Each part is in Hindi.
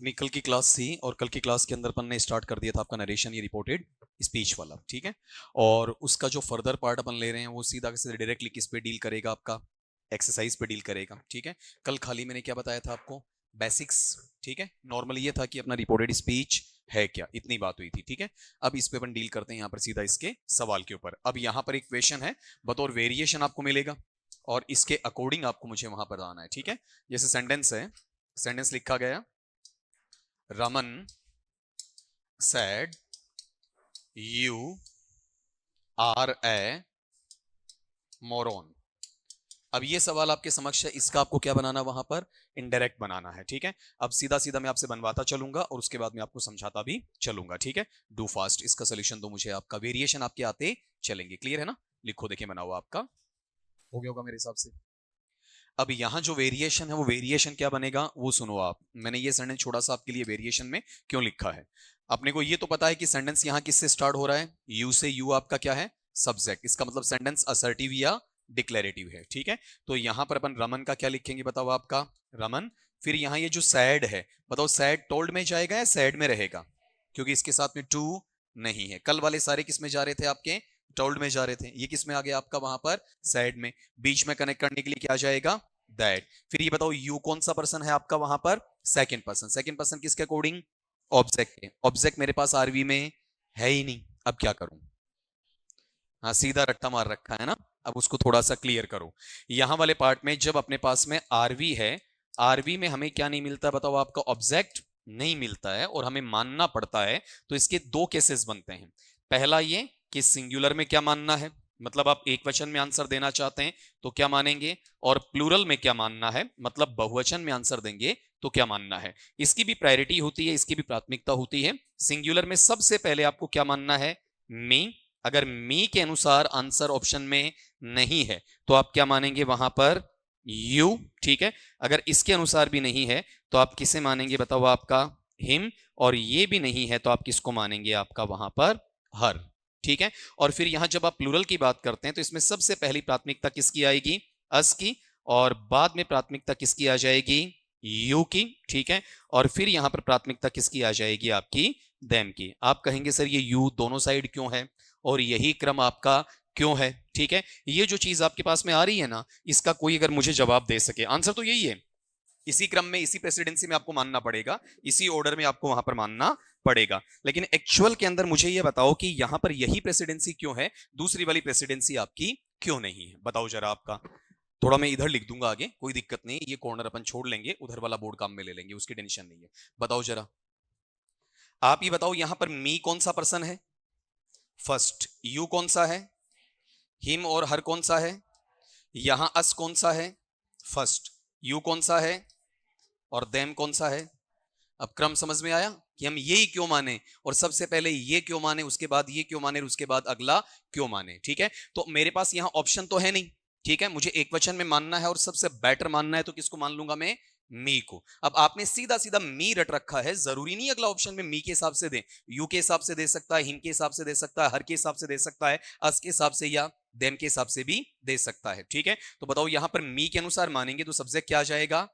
अपनी कल की क्लास थी और कल की क्लास के अंदर अपन ने स्टार्ट कर दिया था आपका नरेशन या रिपोर्टेड स्पीच वाला, ठीक है। और उसका जो फर्दर पार्ट अपन ले रहे हैं वो सीधा सीधा डायरेक्टली किस पे डील करेगा, आपका एक्सरसाइज पे डील करेगा, ठीक है। कल खाली मैंने क्या बताया था आपको, बेसिक्स, ठीक है। नॉर्मल ये था कि अपना रिपोर्टेड स्पीच है क्या, इतनी बात हुई थी, ठीक है। अब इस पे अपन डील करते हैं यहाँ पर सीधा इसके सवाल के ऊपर। अब यहाँ पर एक क्वेश्चन है, बतौर वेरिएशन आपको मिलेगा और इसके अकॉर्डिंग आपको मुझे वहां पर आना है, ठीक है। जैसे सेंटेंस है, सेंटेंस लिखा गया, Raman said you are a moron। अब ये सवाल आपके समक्ष है, इसका आपको क्या बनाना, वहां पर इनडायरेक्ट बनाना है, ठीक है। अब सीधा सीधा मैं आपसे बनवाता चलूंगा और उसके बाद मैं आपको समझाता भी चलूंगा, ठीक है। डू फास्ट, इसका सोल्यूशन दो मुझे, आपका वेरिएशन आपके आते चलेंगे, क्लियर है ना। लिखो, देखिए बना हुआ आपका, हो गया होगा मेरे हिसाब से। अब यहां जो वेरिएशन है वो वेरिएशन क्या बनेगा वो सुनो आप। मैंने ये सेंटेंस छोड़ा सा आपके लिए वेरिएशन में क्यों लिखा है। अपने को ये तो पता है कि सेंटेंस यहां किससे स्टार्ट हो रहा है, यू से। यू आपका क्या है, सब्जेक्ट। इसका मतलब सेंटेंस असर्टिव या डिक्लेरेटिव है, ठीक है। तो यहां पर अपन रमन का क्या लिखेंगे, बताओ आपका रमन। फिर यहां ये जो सैड है, बताओ सैड टोल्ड में जाएगा या सैड में रहेगा, क्योंकि इसके साथ में टू नहीं है। कल वाले सारे किस में जा रहे थे आपके, टोल्ड में जा रहे थे। ये किस में आ गया आपका, वहां पर सैड में। बीच में कनेक्ट करने के लिए क्या जाएगा, दैट। फिर ये बताओ यू कौन सा पर्सन है आपका वहां पर, सेकंड पर्सन। सेकंड पर्सन किसके अकॉर्डिंग, ऑब्जेक्ट है। ऑब्जेक्ट मेरे पास आरवी में है ही नहीं, अब क्या करूं। हाँ, सीधा रट्टा मार रखा है ना। अब उसको थोड़ा सा क्लियर करो। यहां वाले पार्ट में जब अपने पास में आरवी है, आरवी में हमें क्या नहीं मिलता, बताओ आपका ऑब्जेक्ट नहीं मिलता है और हमें मानना पड़ता है। तो इसके दो केसेस बनते हैं। पहला ये कि सिंगुलर में क्या मानना है, मतलब आप एक वचन में आंसर देना चाहते हैं तो क्या मानेंगे, और प्लूरल में क्या मानना है, मतलब बहुवचन में आंसर देंगे तो क्या मानना है। इसकी भी प्रायोरिटी होती है, इसकी भी प्राथमिकता होती है। सिंगुलर में सबसे पहले आपको क्या मानना है, मी। अगर मी के अनुसार आंसर ऑप्शन में नहीं है तो आप क्या मानेंगे वहां पर, यू, ठीक है। अगर इसके अनुसार भी नहीं है तो आप किसे मानेंगे, बताओ आपका हिम। और ये भी नहीं है तो आप किसको मानेंगे, आपका वहां पर हर, ठीक है। और फिर यहां जब आप प्लूरल की बात करते हैं तो इसमें सबसे पहली प्राथमिकता किसकी आएगी, अस की। और बाद में प्राथमिकता किसकी आ जाएगी, यू की, ठीक है। और फिर यहां पर प्राथमिकता किसकी आ जाएगी, आपकी देम की। आप कहेंगे सर ये यू दोनों साइड क्यों है और यही क्रम आपका क्यों है, ठीक है। ये जो चीज आपके पास में आ रही है ना, इसका कोई अगर मुझे जवाब दे सके, आंसर तो यही है। इसी क्रम में, इसी प्रेसिडेंसी में आपको मानना पड़ेगा, इसी ऑर्डर में आपको वहां पर मानना पड़ेगा। लेकिन एक्चुअल के अंदर मुझे यह बताओ कि यहां पर यही प्रेसिडेंसी क्यों है, दूसरी वाली प्रेसिडेंसी आपकी क्यों नहीं है, बताओ जरा आपका। थोड़ा मैं इधर लिख दूंगा आगे, कोई दिक्कत नहीं, ये कॉर्नर अपन छोड़ लेंगे, उधर वाला बोर्ड काम में ले लेंगे, उसकी टेंशन नहीं है। बताओ जरा, आप ये बताओ यहां पर मी कौन सा पर्सन है, फर्स्ट। यू कौन सा है, हिम और हर कौन सा है, यहां अस कौन सा है, फर्स्ट। यू कौन सा है और देम कौन सा है। अब क्रम समझ में आया कि हम यही क्यों माने, और सबसे पहले ये क्यों माने, उसके बाद ये क्यों माने, उसके बाद अगला क्यों माने, ठीक है। तो मेरे पास यहां ऑप्शन तो है नहीं, ठीक है। मुझे एक वचन में मानना है और सबसे बेटर मानना है, तो किसको मान लूंगा मैं, मी को। अब आपने सीधा सीधा मी रट रखा है, जरूरी नहीं अगला ऑप्शन में मी के हिसाब से दे, यू के हिसाब से दे सकता है, हिम के हिसाब से दे सकता है, हर के हिसाब से दे सकता है, अस के हिसाब से या देम के हिसाब से भी दे सकता है, ठीक है। तो बताओ यहां पर मी के अनुसार मानेंगे तो सब्जेक्ट क्या आ जाएगा,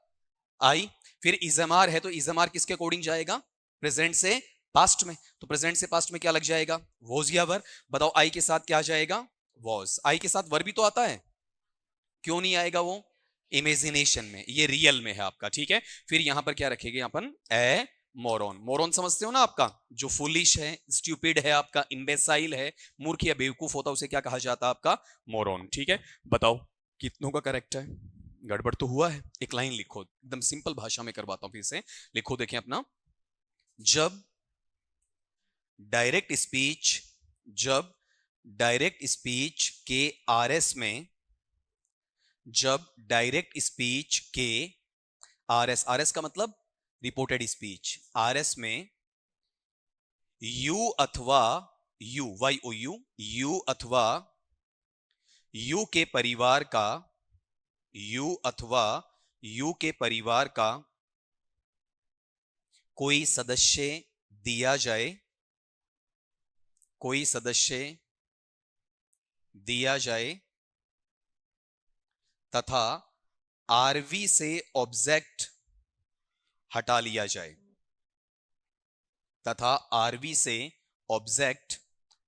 आई। फिर इजमार है तो इजमार किसके अकॉर्डिंग जाएगा, प्रेजेंट से पास्ट में। तो प्रेजेंट से पास्ट में क्या लग जाएगा, वॉज या वर। बताओ आई के साथ क्या आ जाएगा, वॉज। आई के साथ वर भी तो आता है, क्यों नहीं आएगा वो, इमेजिनेशन में, ये रियल में है आपका, ठीक है। फिर यहां पर क्या रखेंगे अपन, ए मोरॉन। मोरॉन समझते हो ना, आपका जो फुलिश है, स्ट्यूपिड है, आपका इम्बेसाइल है, मूर्ख या बेवकूफ होता है, उसे क्या कहा जाता है, आपका मोरॉन, ठीक है। बताओ कितनों का करेक्ट है, गड़बड़ तो हुआ है। एक लाइन लिखो, एकदम सिंपल भाषा में करवाता हूं फिर से, लिखो देखें अपना। जब डायरेक्ट स्पीच, जब डायरेक्ट स्पीच के आरएस में, जब डायरेक्ट स्पीच के आरएस, आरएस का मतलब रिपोर्टेड स्पीच, आरएस में यू अथवा you, Y O U, you अथवा यू के परिवार का, यू अथवा यू के परिवार का कोई सदस्य दिया जाए, कोई सदस्य दिया जाए तथा आरवी से ऑब्जेक्ट हटा लिया जाए। तथा आरवी से ऑब्जेक्ट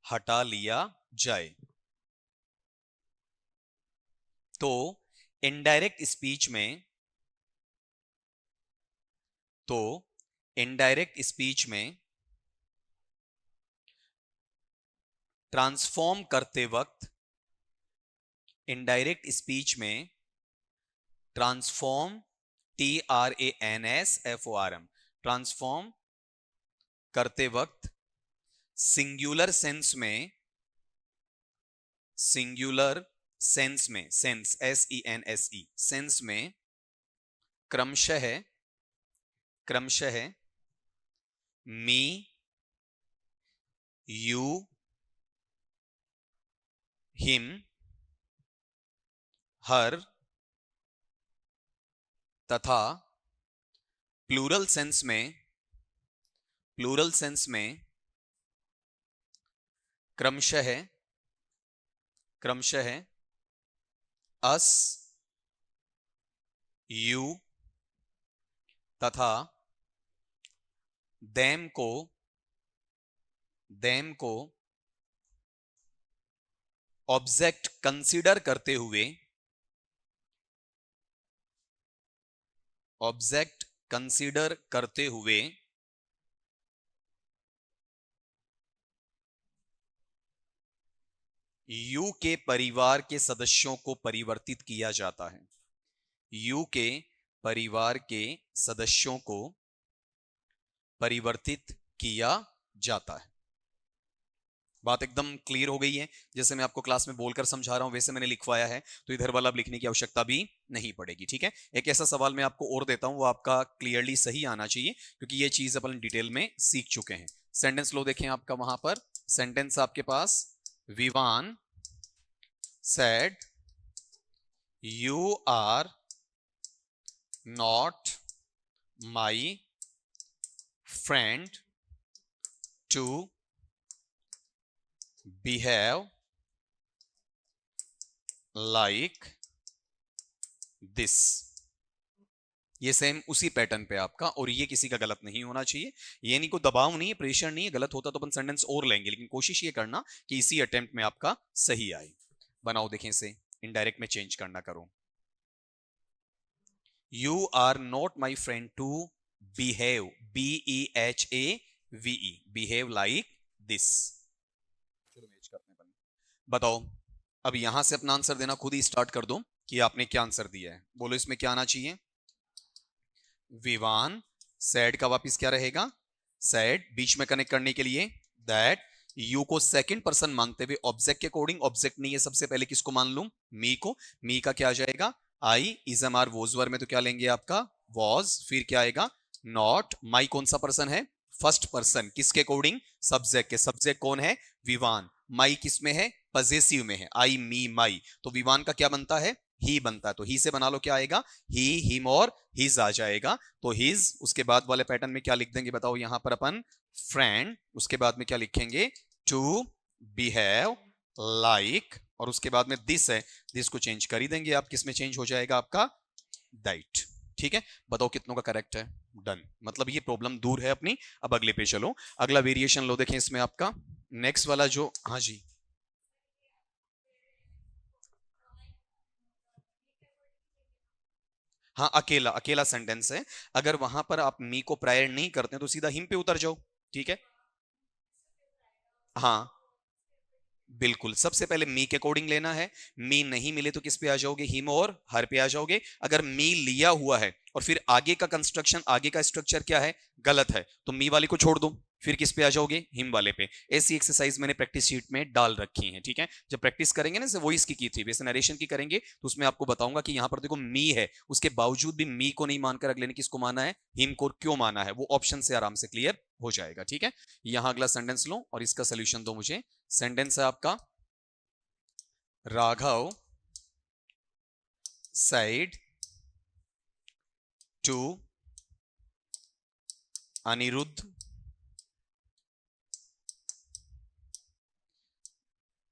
हटा लिया जाए। तो इनडायरेक्ट स्पीच में ट्रांसफॉर्म करते वक्त इनडायरेक्ट स्पीच में ट्रांसफॉर्म TRANSFORM ट्रांसफॉर्म करते वक्त सिंगुलर सेंस में सेंस में क्रमशः मी, यू, हिम, हर तथा प्लूरल सेंस में क्रमशः अस, यू तथा देम को ऑब्जेक्ट कंसीडर करते हुए यू के परिवार के सदस्यों को परिवर्तित किया जाता है। यू के परिवार के सदस्यों को परिवर्तित किया जाता है। बात एकदम क्लियर हो गई है। जैसे मैं आपको क्लास में बोलकर समझा रहा हूं वैसे मैंने लिखवाया है, तो इधर वाला अब लिखने की आवश्यकता भी नहीं पड़ेगी। ठीक है, एक ऐसा सवाल मैं आपको और देता हूं, वो आपका क्लियरली सही आना चाहिए, क्योंकि ये चीज अपन डिटेल में सीख चुके हैं। सेंटेंस लो देखें आपका वहां पर सेंटेंस आपके पास, Vivaan said you are not my friend to behave like this। ये सेम उसी पैटर्न पे आपका, और ये किसी का गलत नहीं होना चाहिए। ये नहीं, कोई दबाव नहीं है, प्रेशर नहीं है। गलत होता तो अपन सेंटेंस और लेंगे, लेकिन कोशिश ये करना कि इसी अटेम्प्ट में आपका सही आए। बनाओ देखें इसे, इनडायरेक्ट में चेंज करना करो। You are not my friend to behave, BEHAVE, behave like this. चलो मैच करते हैं। बताओ, अब यहां से अपना आंसर देना खुद ही स्टार्ट कर दो कि आपने क्या आंसर दिया है। बोलो इसमें क्या आना चाहिए। विवान, सैड का वापिस क्या रहेगा, सैड, बीच में कनेक्ट करने के लिए दैट, यू को सेकंड पर्सन मानते हुए ऑब्जेक्ट के अकॉर्डिंग, ऑब्जेक्ट नहीं है सबसे पहले किसको मान लूं, मी को, मी का क्या आ जाएगा, आई, इजमार वोजवर में तो क्या लेंगे आपका वॉज, फिर क्या आएगा नॉट, माई कौन सा पर्सन है, फर्स्ट पर्सन, किसके अकॉर्डिंग, सब्जेक्ट के, सब्जेक्ट कौन है विवान, माई किस में है, पजेसिव में है, आई मी माई, तो विवान का क्या बनता है, ही बनता है। तो ही से बना लो क्या आएगा, ही, हिम और हिज आ जाएगा। तो हिज, उसके बाद वाले पैटर्न में क्या लिख देंगे बताओ यहां पर अपन, फ्रेंड, उसके बाद में क्या लिखेंगे, टू बिहेव लाइक, और उसके बाद में दिस है, दिस को चेंज कर ही देंगे आप, किस में चेंज हो जाएगा आपका दैट। ठीक है, बताओ कितनों का करेक्ट है, डन। मतलब ये प्रॉब्लम दूर है अपनी। अब अगले पे चलो, अगला वेरिएशन लो देखें इसमें आपका नेक्स्ट वाला जो, हाँ जी, हाँ अकेला, अकेला सेंटेंस है। अगर वहां पर आप मी को प्रायर नहीं करते तो सीधा हिम पे उतर जाओ। ठीक है, हाँ बिल्कुल, सबसे पहले मी के अकॉर्डिंग लेना है। मी नहीं मिले तो किस पे आ जाओगे, हिम और हर पे आ जाओगे। अगर मी लिया हुआ है और फिर आगे का कंस्ट्रक्शन, आगे का स्ट्रक्चर क्या है, गलत है, तो मी वाली को छोड़ दो, फिर किस पे आ जाओगे, हिम वाले पे। ऐसी एक्सरसाइज मैंने प्रैक्टिस शीट में डाल रखी है। ठीक है, जब प्रैक्टिस करेंगे ना, वॉइस की थी, वैसे नरेशन की करेंगे तो उसमें आपको बताऊंगा कि यहां पर देखो मी है, उसके बावजूद भी मी को नहीं मानकर अगले ने किसको माना है, हिम को क्यों माना है, वो ऑप्शन से आराम से क्लियर हो जाएगा। ठीक है, यहां अगला सेंटेंस लो और इसका सोल्यूशन दो मुझे। सेंटेंस है आपका, Raghav said to Anirudh,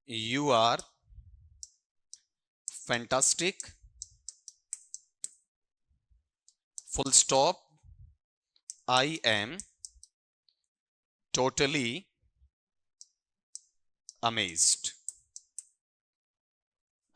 you are fantastic, full stop, I am totally amazed.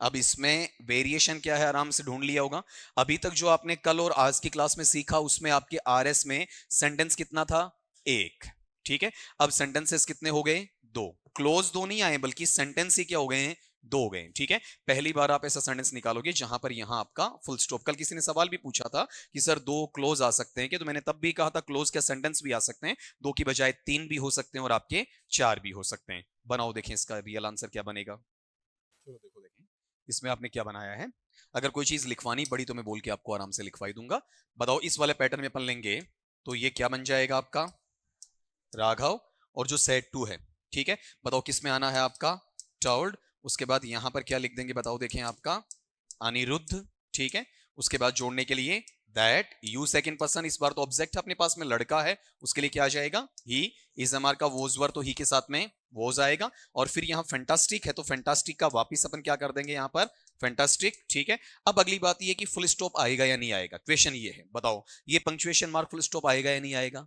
अब इसमें वेरिएशन क्या है आराम से ढूंढ लिया होगा। अभी तक जो आपने कल और आज की क्लास में सीखा उसमें आपके आरएस में सेंटेंस कितना था? एक। ठीक है, अब सेंटेंसेस कितने हो गए? दो। क्लोज दो नहीं आए बल्कि सेंटेंस ही क्या हो गए हैं? दो हो गए। ठीक है, पहली बार आप ऐसा सेंटेंस निकालोगे जहां पर यहां आपका फुल स्टॉप। कल किसी ने सवाल भी पूछा था कि सर दो क्लोज आ सकते हैं कि, तो मैंने तब भी कहा था क्लोज क्या सेंटेंस भी आ सकते हैं, दो की बजाय तीन भी हो सकते हैं और आपके चार भी हो सकते हैं। बनाओ देखें इसका रियल आंसर क्या बनेगा। चलो देखो देखें इसमें आपने क्या बनाया है। अगर कोई चीज लिखवानी पड़ी तो मैं बोल के आपको आराम से लिखवाई दूंगा। बताओ इस वाले पैटर्न में अपन लेंगे तो ये क्या बन जाएगा आपका? राघव। और जो सेट टू है, ठीक है, बताओ किस में आना है आपका? टर्ड। उसके बाद यहां पर क्या लिख देंगे बताओ देखें आपका? अनिरुद्ध। ठीक है, उसके बाद जोड़ने के लिए दैट। यू सेकंड पर्सन, इस बार तो ऑब्जेक्ट अपने पास में लड़का है, उसके लिए क्या आ जाएगा? ही। इज एमआर का वोज वर तो ही के साथ में वोज आएगा। और फिर यहां फैंटास्टिक है तो फैंटास्टिक का वापिस अपन क्या कर देंगे यहां पर? फैंटास्टिक। ठीक है, अब अगली बात ये कि फुल स्टॉप आएगा या नहीं आएगा, क्वेश्चन ये है। बताओ ये पंक्चुएशन मार्क फुल स्टॉप आएगा या नहीं आएगा?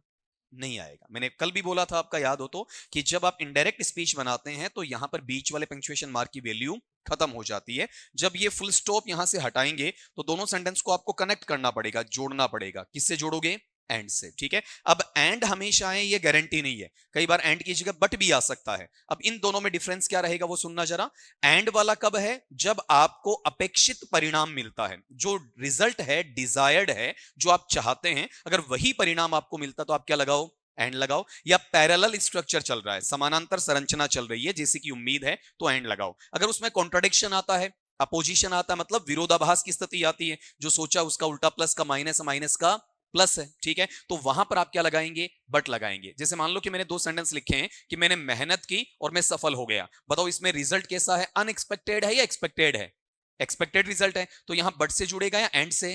नहीं आएगा। मैंने कल भी बोला था, आपका याद हो तो, कि जब आप इनडायरेक्ट स्पीच बनाते हैं तो यहां पर बीच वाले पंक्चुएशन मार्क की वैल्यू खत्म हो जाती है। जब ये फुल स्टॉप यहां से हटाएंगे तो दोनों सेंटेंस को आपको कनेक्ट करना पड़ेगा, जोड़ना पड़ेगा। किससे जोड़ोगे? एंड से। ठीक है, अब एंड हमेशा है ये गारंटी नहीं है, कई बार एंड की जगह बट भी आ सकता है। अब इन दोनों में डिफरेंस क्या रहेगा वो सुनना जरा। एंड वाला कब है? जब आपको अपेक्षित परिणाम मिलता है, जो रिजल्ट है, डिजायर्ड है, जो आप चाहते हैं, अगर वही परिणाम आपको मिलता तो आप क्या लगाओ? एंड लगाओ। या पैरेलल स्ट्रक्चर चल रहा है, समानांतर संरचना चल रही है जैसी की उम्मीद है, तो एंड लगाओ। अगर उसमें कॉन्ट्राडिक्शन आता है, अपोजिशन आता है, मतलब विरोधाभास की स्थिति आती है, जो सोचा उसका उल्टा प्लस का माइनस, माइनस का प्लस है, ठीक है, तो वहां पर आप क्या लगाएंगे? बट लगाएंगे। जैसे मान लो कि मैंने दो सेंटेंस लिखे हैं कि मैंने मेहनत की और मैं सफल हो गया। बताओ इसमें रिजल्ट कैसा है? अनएक्सपेक्टेड है या एक्सपेक्टेड है? एक्सपेक्टेड रिजल्ट है, तो यहां बट से जुड़ेगा या एंड से?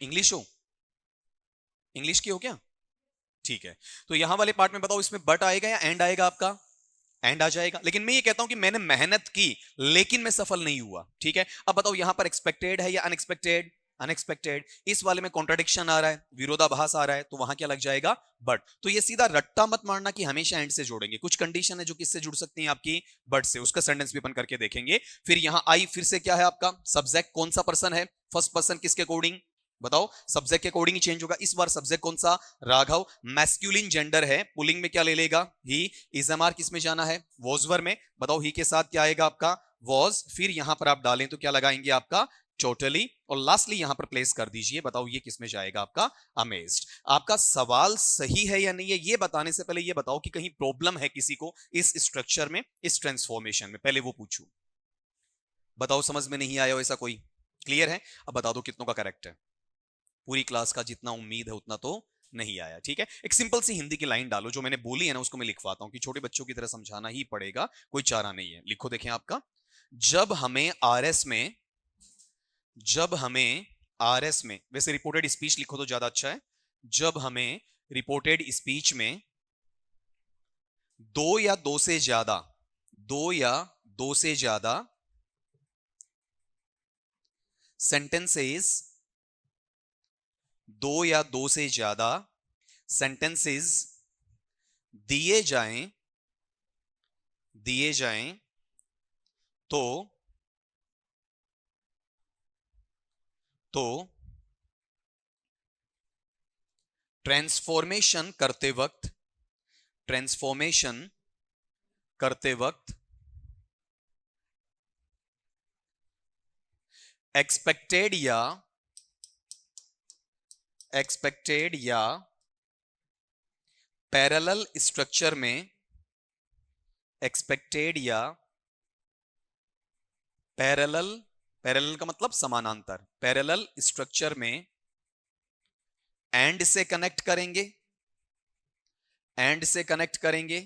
इंग्लिश हो? इंग्लिश की हो क्या? ठीक है, तो यहां वाले पार्ट में बताओ इसमें बट आएगा या एंड आएगा आपका? एंड आ जाएगा। लेकिन मैं ये कहता हूं कि मैंने मेहनत की लेकिन मैं सफल नहीं हुआ। ठीक है, अब बताओ यहां पर एक्सपेक्टेड है या अनएक्सपेक्टेड? अनएक्सपेक्टेड। इस वाले में कॉन्ट्रडिक्शन आ रहा है, विरोधाभास आ रहा है, तो वहां क्या लग जाएगा? बट। तो ये सीधा रट्टा मत मारना कि हमेशा एंड से जोड़ेंगे, कुछ कंडीशन है जो किससे जुड़ सकती हैं आपकी? बट से। उसका सेंटेंस भी अपन करके देखेंगे। फिर यहां आई फिर से क्या है आपका? सब्जेक्ट। कौन सा पर्सन है? First person. किसके अकॉर्डिंग? बताओ, सब्जेक्ट के अकॉर्डिंग ही चेंज होगा। इस बार सब्जेक्ट कौन सा? राघव। मैस्कुलिन जेंडर है, पुलिंग में क्या ले लेगा? ही। इजएमआर किस में जाना है? वॉजवर में। बताओ ही के साथ क्या आएगा आपका? वॉज। फिर यहां पर आप डालें तो क्या लगाएंगे आपका? टोटली। और लास्टली यहां पर प्लेस कर दीजिए। बताओ ये किस में जाएगा आपका? अमेज्ड। आपका सवाल सही है या नहीं है ये बताने से पहले ये बताओ कि कहीं प्रॉब्लम है किसी को इस स्ट्रक्चर में, इस ट्रांसफॉर्मेशन में, पहले वो पूछूं। बताओ समझ में नहीं आया ऐसा कोई? क्लियर है? अब बता दो कितनों का करेक्ट है। पूरी क्लास का जितना उम्मीद है उतना तो नहीं आया। ठीक है, एक सिंपल सी हिंदी की लाइन डालो, जो मैंने बोली है ना उसको मैं लिखवाता हूं कि छोटे बच्चों की तरह समझाना ही पड़ेगा, कोई चारा नहीं है। लिखो देखें आपका, जब हमें आरएस में, जब हमें आरएस में, वैसे रिपोर्टेड स्पीच लिखो तो ज्यादा अच्छा है। जब हमें रिपोर्टेड स्पीच में दो या दो से ज्यादा, दो या दो से ज्यादा सेंटेंसेस, दो या दो से ज्यादा सेंटेंसेस दिए जाएं, दिए जाएं तो तो ट्रांसफॉर्मेशन करते वक्त, ट्रांसफॉर्मेशन करते वक्त एक्सपेक्टेड या, एक्सपेक्टेड या पैरेलल स्ट्रक्चर में, एक्सपेक्टेड या पैरेलल, पैरेलल का मतलब समानांतर, पैरेलल स्ट्रक्चर में एंड से कनेक्ट करेंगे, एंड से कनेक्ट करेंगे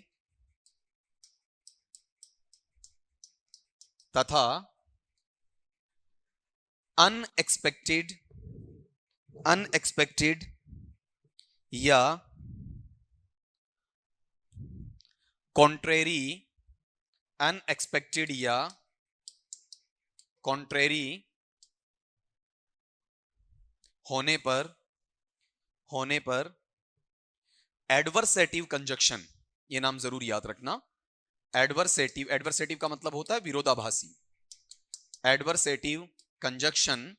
तथा अनएक्सपेक्टेड, अनएक्सपेक्टेड या कॉन्ट्रेरी, अनएक्सपेक्टेड या कॉन्ट्रेरी होने पर, होने पर एडवर्सेटिव कंजक्शन, ये नाम जरूर याद रखना। एडवर्सेटिव, एडवर्सेटिव का मतलब होता है विरोधाभासी। एडवर्सेटिव कंजक्शन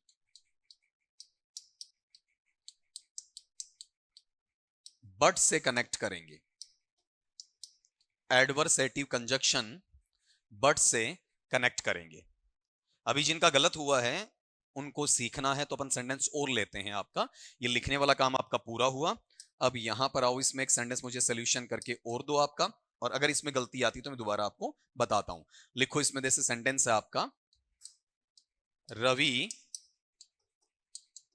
बट से कनेक्ट करेंगे। एडवर्सेटिव कंजक्शन बट से कनेक्ट करेंगे। अभी जिनका गलत हुआ है उनको सीखना है, तो अपन सेंटेंस और लेते हैं आपका। ये लिखने वाला काम आपका पूरा हुआ। अब यहां पर आओ, इसमें एक सेंटेंस मुझे सोल्यूशन करके और दो आपका, और अगर इसमें गलती आती तो मैं दोबारा आपको बताता हूं। लिखो इसमें, जैसे सेंटेंस है आपका, रवि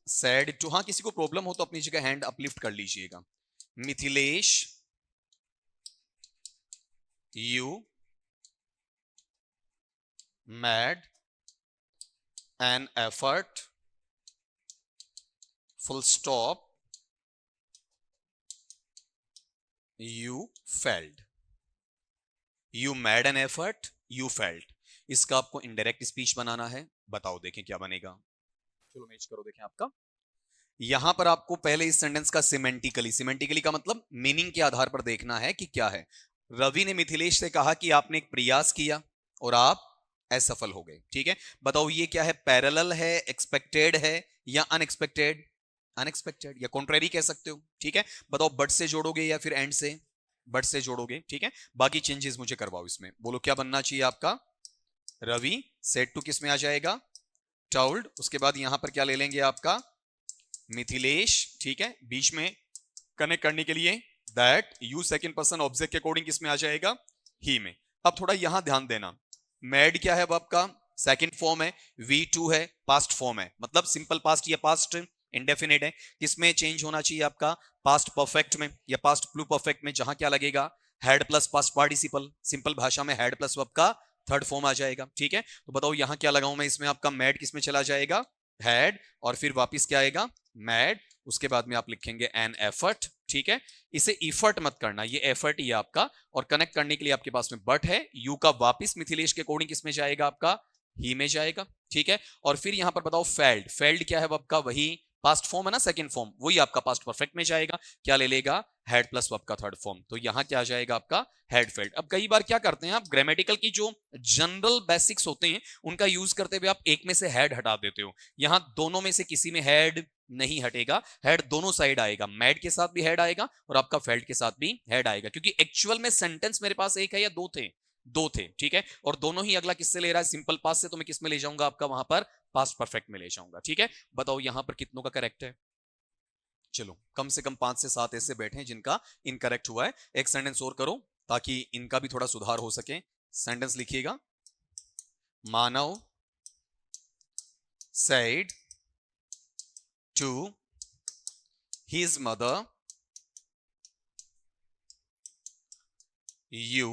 सैड टू, हाँ किसी को प्रॉब्लम हो तो अपनी जगह हैंड अपलिफ्ट कर लीजिएगा। Mithilesh you mad an effort full stop you failed. You mad an effort you failed, इसका आपको इनडायरेक्ट स्पीच बनाना है। बताओ देखें क्या बनेगा। चलो मैच करो, देखें आपका। यहां पर आपको पहले इस सेंटेंस का सिमेंटिकली, सिमेंटिकली का मतलब मीनिंग के आधार पर देखना है कि क्या है। रवि ने मिथिलेश से कहा कि आपने एक प्रयास किया और आप असफल हो गए। ठीक है, बताओ ये क्या है, पैरेलल है, एक्सपेक्टेड है या अनएक्सपेक्टेड? अनएक्सपेक्टेड या कॉन्ट्रेरी कह सकते हो। ठीक है, बताओ बट से जोड़ोगे या फिर एंड से? बट से जोड़ोगे। ठीक है, बाकी चेंजेस मुझे करवाओ इसमें। बोलो क्या बनना चाहिए आपका। रवि सेड टू किस में आ जाएगा, टोल्ड। उसके बाद यहां पर क्या ले लेंगे आपका, मिथिलेश। ठीक है, बीच में कनेक्ट करने के लिए that, you second person object के अकॉर्डिंग किसमें आ जाएगा, ही में। अब थोड़ा यहां ध्यान देना, मैड क्या है अब आपका, सेकंड फॉर्म है, V2 है, पास्ट फॉर्म है, मतलब सिंपल पास्ट या पास्ट इंडेफिनिट है। किसमें चेंज होना चाहिए आपका, पास्ट परफेक्ट में या पास्ट प्लू परफेक्ट में, जहां क्या लगेगा, had plus past participle. Simple भाषा में हैड प्लस वर्ब का थर्ड फॉर्म आ जाएगा। ठीक है, तो बताओ यहां क्या लगाऊं मैं इसमें, आपका मैड किसमें चला जाएगा, हैड, और फिर वापिस क्या आएगा, मैड। उसके बाद में आप लिखेंगे एन एफर्ट। ठीक है, इसे इफर्ट मत करना, ये एफर्ट ही आपका, और कनेक्ट करने के लिए आपके पास में बट है, यू का वापिस मिथिलेश के अकॉर्डिंग किसमें जाएगा आपका, ही में जाएगा। ठीक है, और फिर यहां पर बताओ फेल्ड, फेल्ड क्या है आपका, वही पास्ट फॉर्म है ना, सेकंड फॉर्म, वही आपका पास्ट परफेक्ट में जाएगा। क्या ले लेगा, हैड प्लस वर्ब का थर्ड फॉर्म, तो यहां क्या आ जाएगा आपका, हैड फेल्ड। अब कई बार क्या करते हैं आप, ग्रामेटिकल की जो जनरल बेसिक्स होते हैं उनका यूज करते हुए आप एक में से हैड हटा देते हो। यहां दोनों में से किसी में हैड नहीं हटेगा, हेड दोनों साइड आएगा, मैड के साथ भी हेड आएगा और आपका फेल्ड के साथ भी हेड आएगा, क्योंकि एक्चुअल में सेंटेंस मेरे पास एक है या दो थे, दो थे। ठीक है, और दोनों ही अगला किससे ले रहा है, सिंपल पास्ट से, तो मैं किस में ले जाऊंगा आपका, वहां पर पास्ट परफेक्ट में ले जाऊंगा। ठीक है, बताओ यहां पर कितनों का करेक्ट है। चलो कम से कम 5 से 7 ऐसे बैठे हैं जिनका इनकरेक्ट हुआ है। एक सेंटेंस और करो ताकि इनका भी थोड़ा सुधार हो सके। सेंटेंस लिखिएगा, मानव said to his mother, you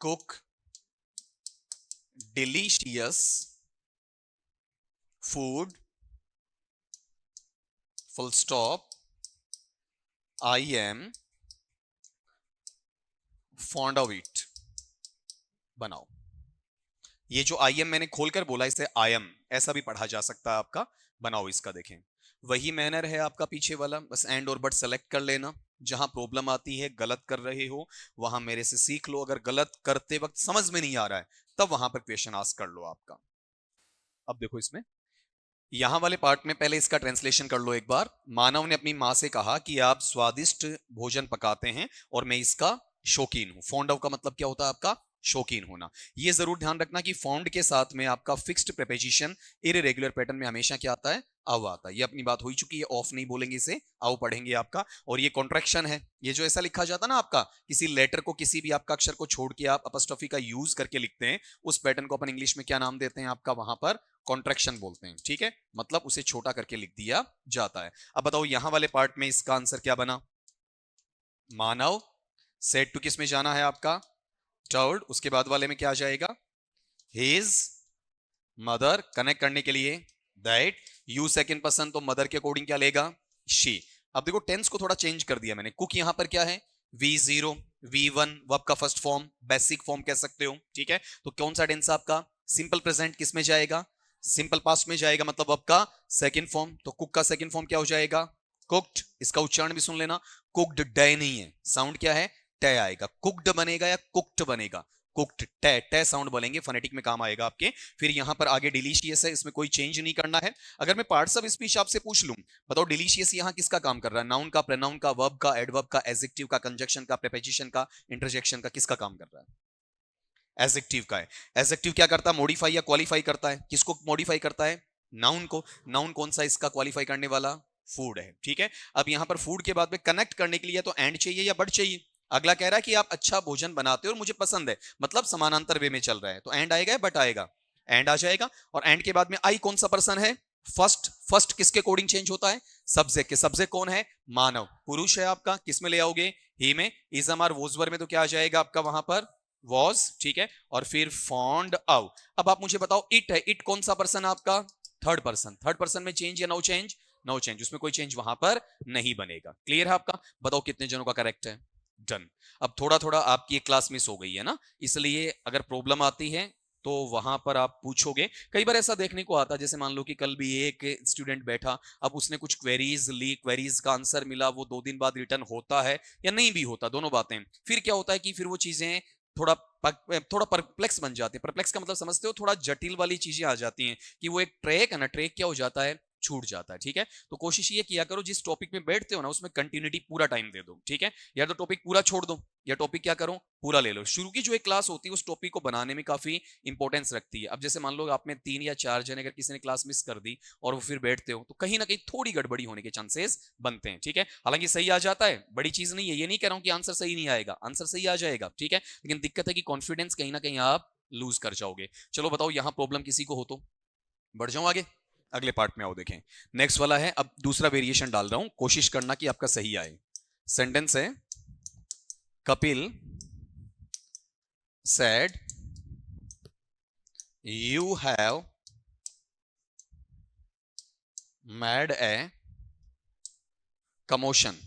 cook delicious food, full stop, I am fond of it। बनाओ, ये जो आई एम मैंने खोलकर बोला, इसे आई एम ऐसा भी पढ़ा जा सकता है आपका। बनाओ इसका, देखें वही मैनर है आपका पीछे वाला, बस एंड और बट सेलेक्ट कर लेना। जहां प्रॉब्लम आती है, गलत कर रहे हो, वहां मेरे से सीख लो। अगर गलत करते वक्त समझ में नहीं आ रहा है तब वहां पर क्वेश्चन आस्क कर लो आपका। अब देखो इसमें, यहां वाले पार्ट में पहले इसका ट्रांसलेशन कर लो एक बार। मानव ने अपनी मां से कहा कि आप स्वादिष्ट भोजन पकाते हैं और मैं इसका शौकीन हूं। फॉन्ड ऑफ का मतलब क्या होता है आपका, शौकीन होना। ये जरूर ध्यान रखना कि फॉन्ड के साथ में आपका फिक्स्ड प्रीपोजिशन इररेगुलर पैटर्न में हमेशा क्या आता है, आव आता है। ये अपनी बात हो ही चुकी है, ऑफ नहीं बोलेंगे इसे, आव पढ़ेंगे आपका। और ये कॉन्ट्रैक्शन है, ये जो ऐसा लिखा जाता है ना आपका, किसी लेटर को, किसी भी आपका अक्षर को छोड़ के आप अपॉस्ट्रोफी का यूज करके लिखते हैं, उस पैटर्न को अपन इंग्लिश में क्या नाम देते हैं आपका, वहां पर कॉन्ट्रैक्शन बोलते हैं। ठीक है, मतलब उसे छोटा करके लिख दिया जाता है। अब बताओ यहां वाले पार्ट में इसका आंसर क्या बना, मानव सेड टू किस में जाना है आपका, टोल्ड। उसके बाद वाले में क्या आ जाएगा, हिज मदर। कनेक्ट करने के लिए दैट, यू सेकंड पर्सन, तो मदर के अकॉर्डिंग क्या लेगा, शी। अब देखो टेंस को थोड़ा चेंज कर दिया मैंने। कुक यहां पर क्या है, V0 V1, वर्ब का फर्स्ट फॉर्म, बेसिक फॉर्म कह सकते हो। ठीक है, तो कौन सा टेंस आपका, सिंपल प्रेजेंट किस में जाएगा, सिंपल पास्ट में जाएगा, मतलब वर्ब का सेकंड फॉर्म। तो कुक का सेकंड फॉर्म क्या हो जाएगा, कुक्ड, इसका उच्चारण भी सुन लेना, कुक्ड डे नहीं है, साउंड क्या है, टे आएगा, कुक्ड बनेगा या कुक्ड बनेगा, कुक्ड, टे टे साउंड बोलेंगे, फोनेटिक में काम आएगा आपके। फिर यहां पर आगे डिलीशियस है, इसमें कोई चेंज नहीं करना है। अगर मैं पार्ट्स ऑफ स्पीच आपसे पूछ लूं, बताओ डिलीशियस यहां किसका काम कर रहा है, नाउन का, प्रोनाउन का, वर्ब का, एडवर्ब का, एडजेक्टिव का, कंजक्शन का, प्रीपोजिशन का, इंटरजेक्शन का, किसका काम कर रहा है, एडजेक्टिव का है। एडजेक्टिव क्या करता है, मॉडिफाई या क्वालिफाई करता है, किसको मॉडिफाई करता है, नाउन को। नाउन कौन सा इसका क्वालिफाई करने वाला, फूड है, ठीक है। अब यहां पर फूड के बाद में कनेक्ट करने के लिए तो एंड चाहिए या बट चाहिए। अगला कह रहा है कि आप अच्छा भोजन बनाते हो और मुझे पसंद है, मतलब समानांतर वे में चल रहा है, तो एंड आएगा या बट आएगा, एंड आ जाएगा। और एंड के बाद में आई कौन सा पर्सन है, फर्स्ट। फर्स्ट किसके अकॉर्डिंग चेंज होता है, सब्जेक्ट के। सब्जेक्ट कौन है, मानव, पुरुष है आपका, किस में ले आओगे, ही में। इज अमर वोजवर में तो क्या आ जाएगा आपका वहां पर, वॉज, ठीक है। और फिर फॉन्ड आउ। अब आप मुझे बताओ इट है, इट कौन सा पर्सन आपका, थर्ड पर्सन। थर्ड पर्सन में चेंज या नो चेंज, नो चेंज, उसमें कोई चेंज वहां पर नहीं बनेगा। क्लियर है आपका, बताओ कितने जनों का करेक्ट है, डन। अब थोड़ा थोड़ा आपकी एक क्लास मिस हो गई है ना, इसलिए अगर प्रॉब्लम आती है तो वहां पर आप पूछोगे। कई बार ऐसा देखने को आता है, जैसे मान लो कि कल भी एक स्टूडेंट बैठा, अब उसने कुछ क्वेरीज ली, क्वेरीज का आंसर मिला, वो 2 दिन बाद रिटर्न होता है या नहीं भी होता, दोनों बातें। फिर क्या होता है कि फिर वो चीजें थोड़ा थोड़ा परप्लेक्स बन जाती है। परप्लेक्स का मतलब समझते हो, थोड़ा जटिल वाली चीजें आ जाती हैं कि वो एक ट्रैक है ना, ट्रैक क्या हो जाता है, छूट जाता है, ठीक है। तो कोशिश ये किया करो जिस टॉपिक में बैठते हो ना उसमें कंटिन्यूटी पूरा टाइम दे दो, ठीक है। या तो टॉपिक पूरा छोड़ दो या टॉपिक क्या करो, पूरा ले लो। शुरू की जो एक क्लास होती है उस टॉपिक को बनाने में काफी इंपॉर्टेंस रखती है। अब जैसे मान लो आप में 3 या 4 जने अगर किसी ने क्लास मिस कर दी और वो फिर बैठते हो, तो कहीं ना कहीं थोड़ी गड़बड़ी होने के चांसेस बनते हैं, ठीक है। हालांकि सही आ जाता है, बड़ी चीज नहीं है, ये नहीं कह रहा हूं कि आंसर सही नहीं आएगा, आंसर सही आ जाएगा, ठीक है। लेकिन दिक्कत है कि कॉन्फिडेंस कहीं ना कहीं आप लूज कर जाओगे। चलो बताओ यहां प्रॉब्लम किसी को हो तो बढ़ जाऊं आगे, अगले पार्ट में आओ देखें। नेक्स्ट वाला है, अब दूसरा वेरिएशन डाल रहा हूं, कोशिश करना कि आपका सही आए। सेंटेंस है, Kapil said you have made a commotion,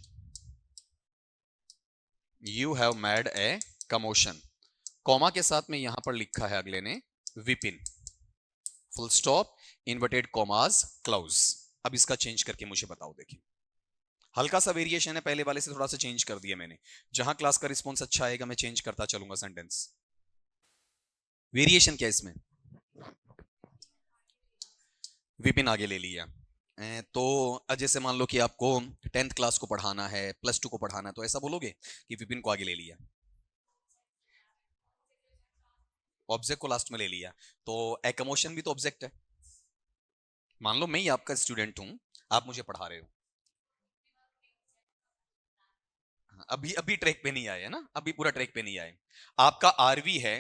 you have made a commotion। Comma के साथ में यहां पर लिखा है अगले ने Vipin, full stop, inverted commas, close. अब इसका चेंज करके मुझे बताओ। देखिए हल्का सा वेरिएशन है, पहले वाले से थोड़ा सा चेंज कर दिया मैंने। जहां क्लास का रिस्पॉन्स अच्छा आएगा मैं चेंज करता चलूंगा सेंटेंस। वेरिएशन क्या इसमें, विपिन आगे ले लिया। तो जैसे मान लो कि आपको 10th क्लास को पढ़ाना है, +2 को पढ़ाना है, तो ऐसा बोलोगे कि विपिन को आगे ले लिया, ऑब्जेक्ट को लास्ट में ले लिया। तो एकमोशन भी तो ऑब्जेक्ट है। मान लो मैं ही आपका स्टूडेंट हूं, आप मुझे पढ़ा रहे हो, अभी अभी ट्रैक पे नहीं आए है ना, अभी पूरा ट्रैक पे नहीं आए। आपका आरवी है,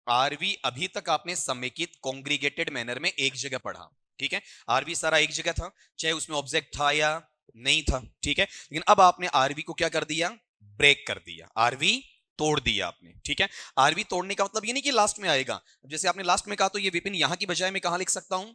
आरवी अभी तक आपने समेकित कॉन्ग्रीगेटेड मैनर में एक जगह पढ़ा, ठीक है। आरवी सारा एक जगह था, चाहे उसमें ऑब्जेक्ट था या नहीं था, ठीक है। लेकिन अब आपने आरवी को क्या कर दिया, ब्रेक कर दिया, आरवी तोड़ दिया आपने, ठीक है। आरवी तोड़ने का मतलब ये नहीं कि लास्ट में आएगा। जैसे आपने लास्ट में कहा तो ये विपिन यहां की बजाय मैं कहां लिख सकता हूं,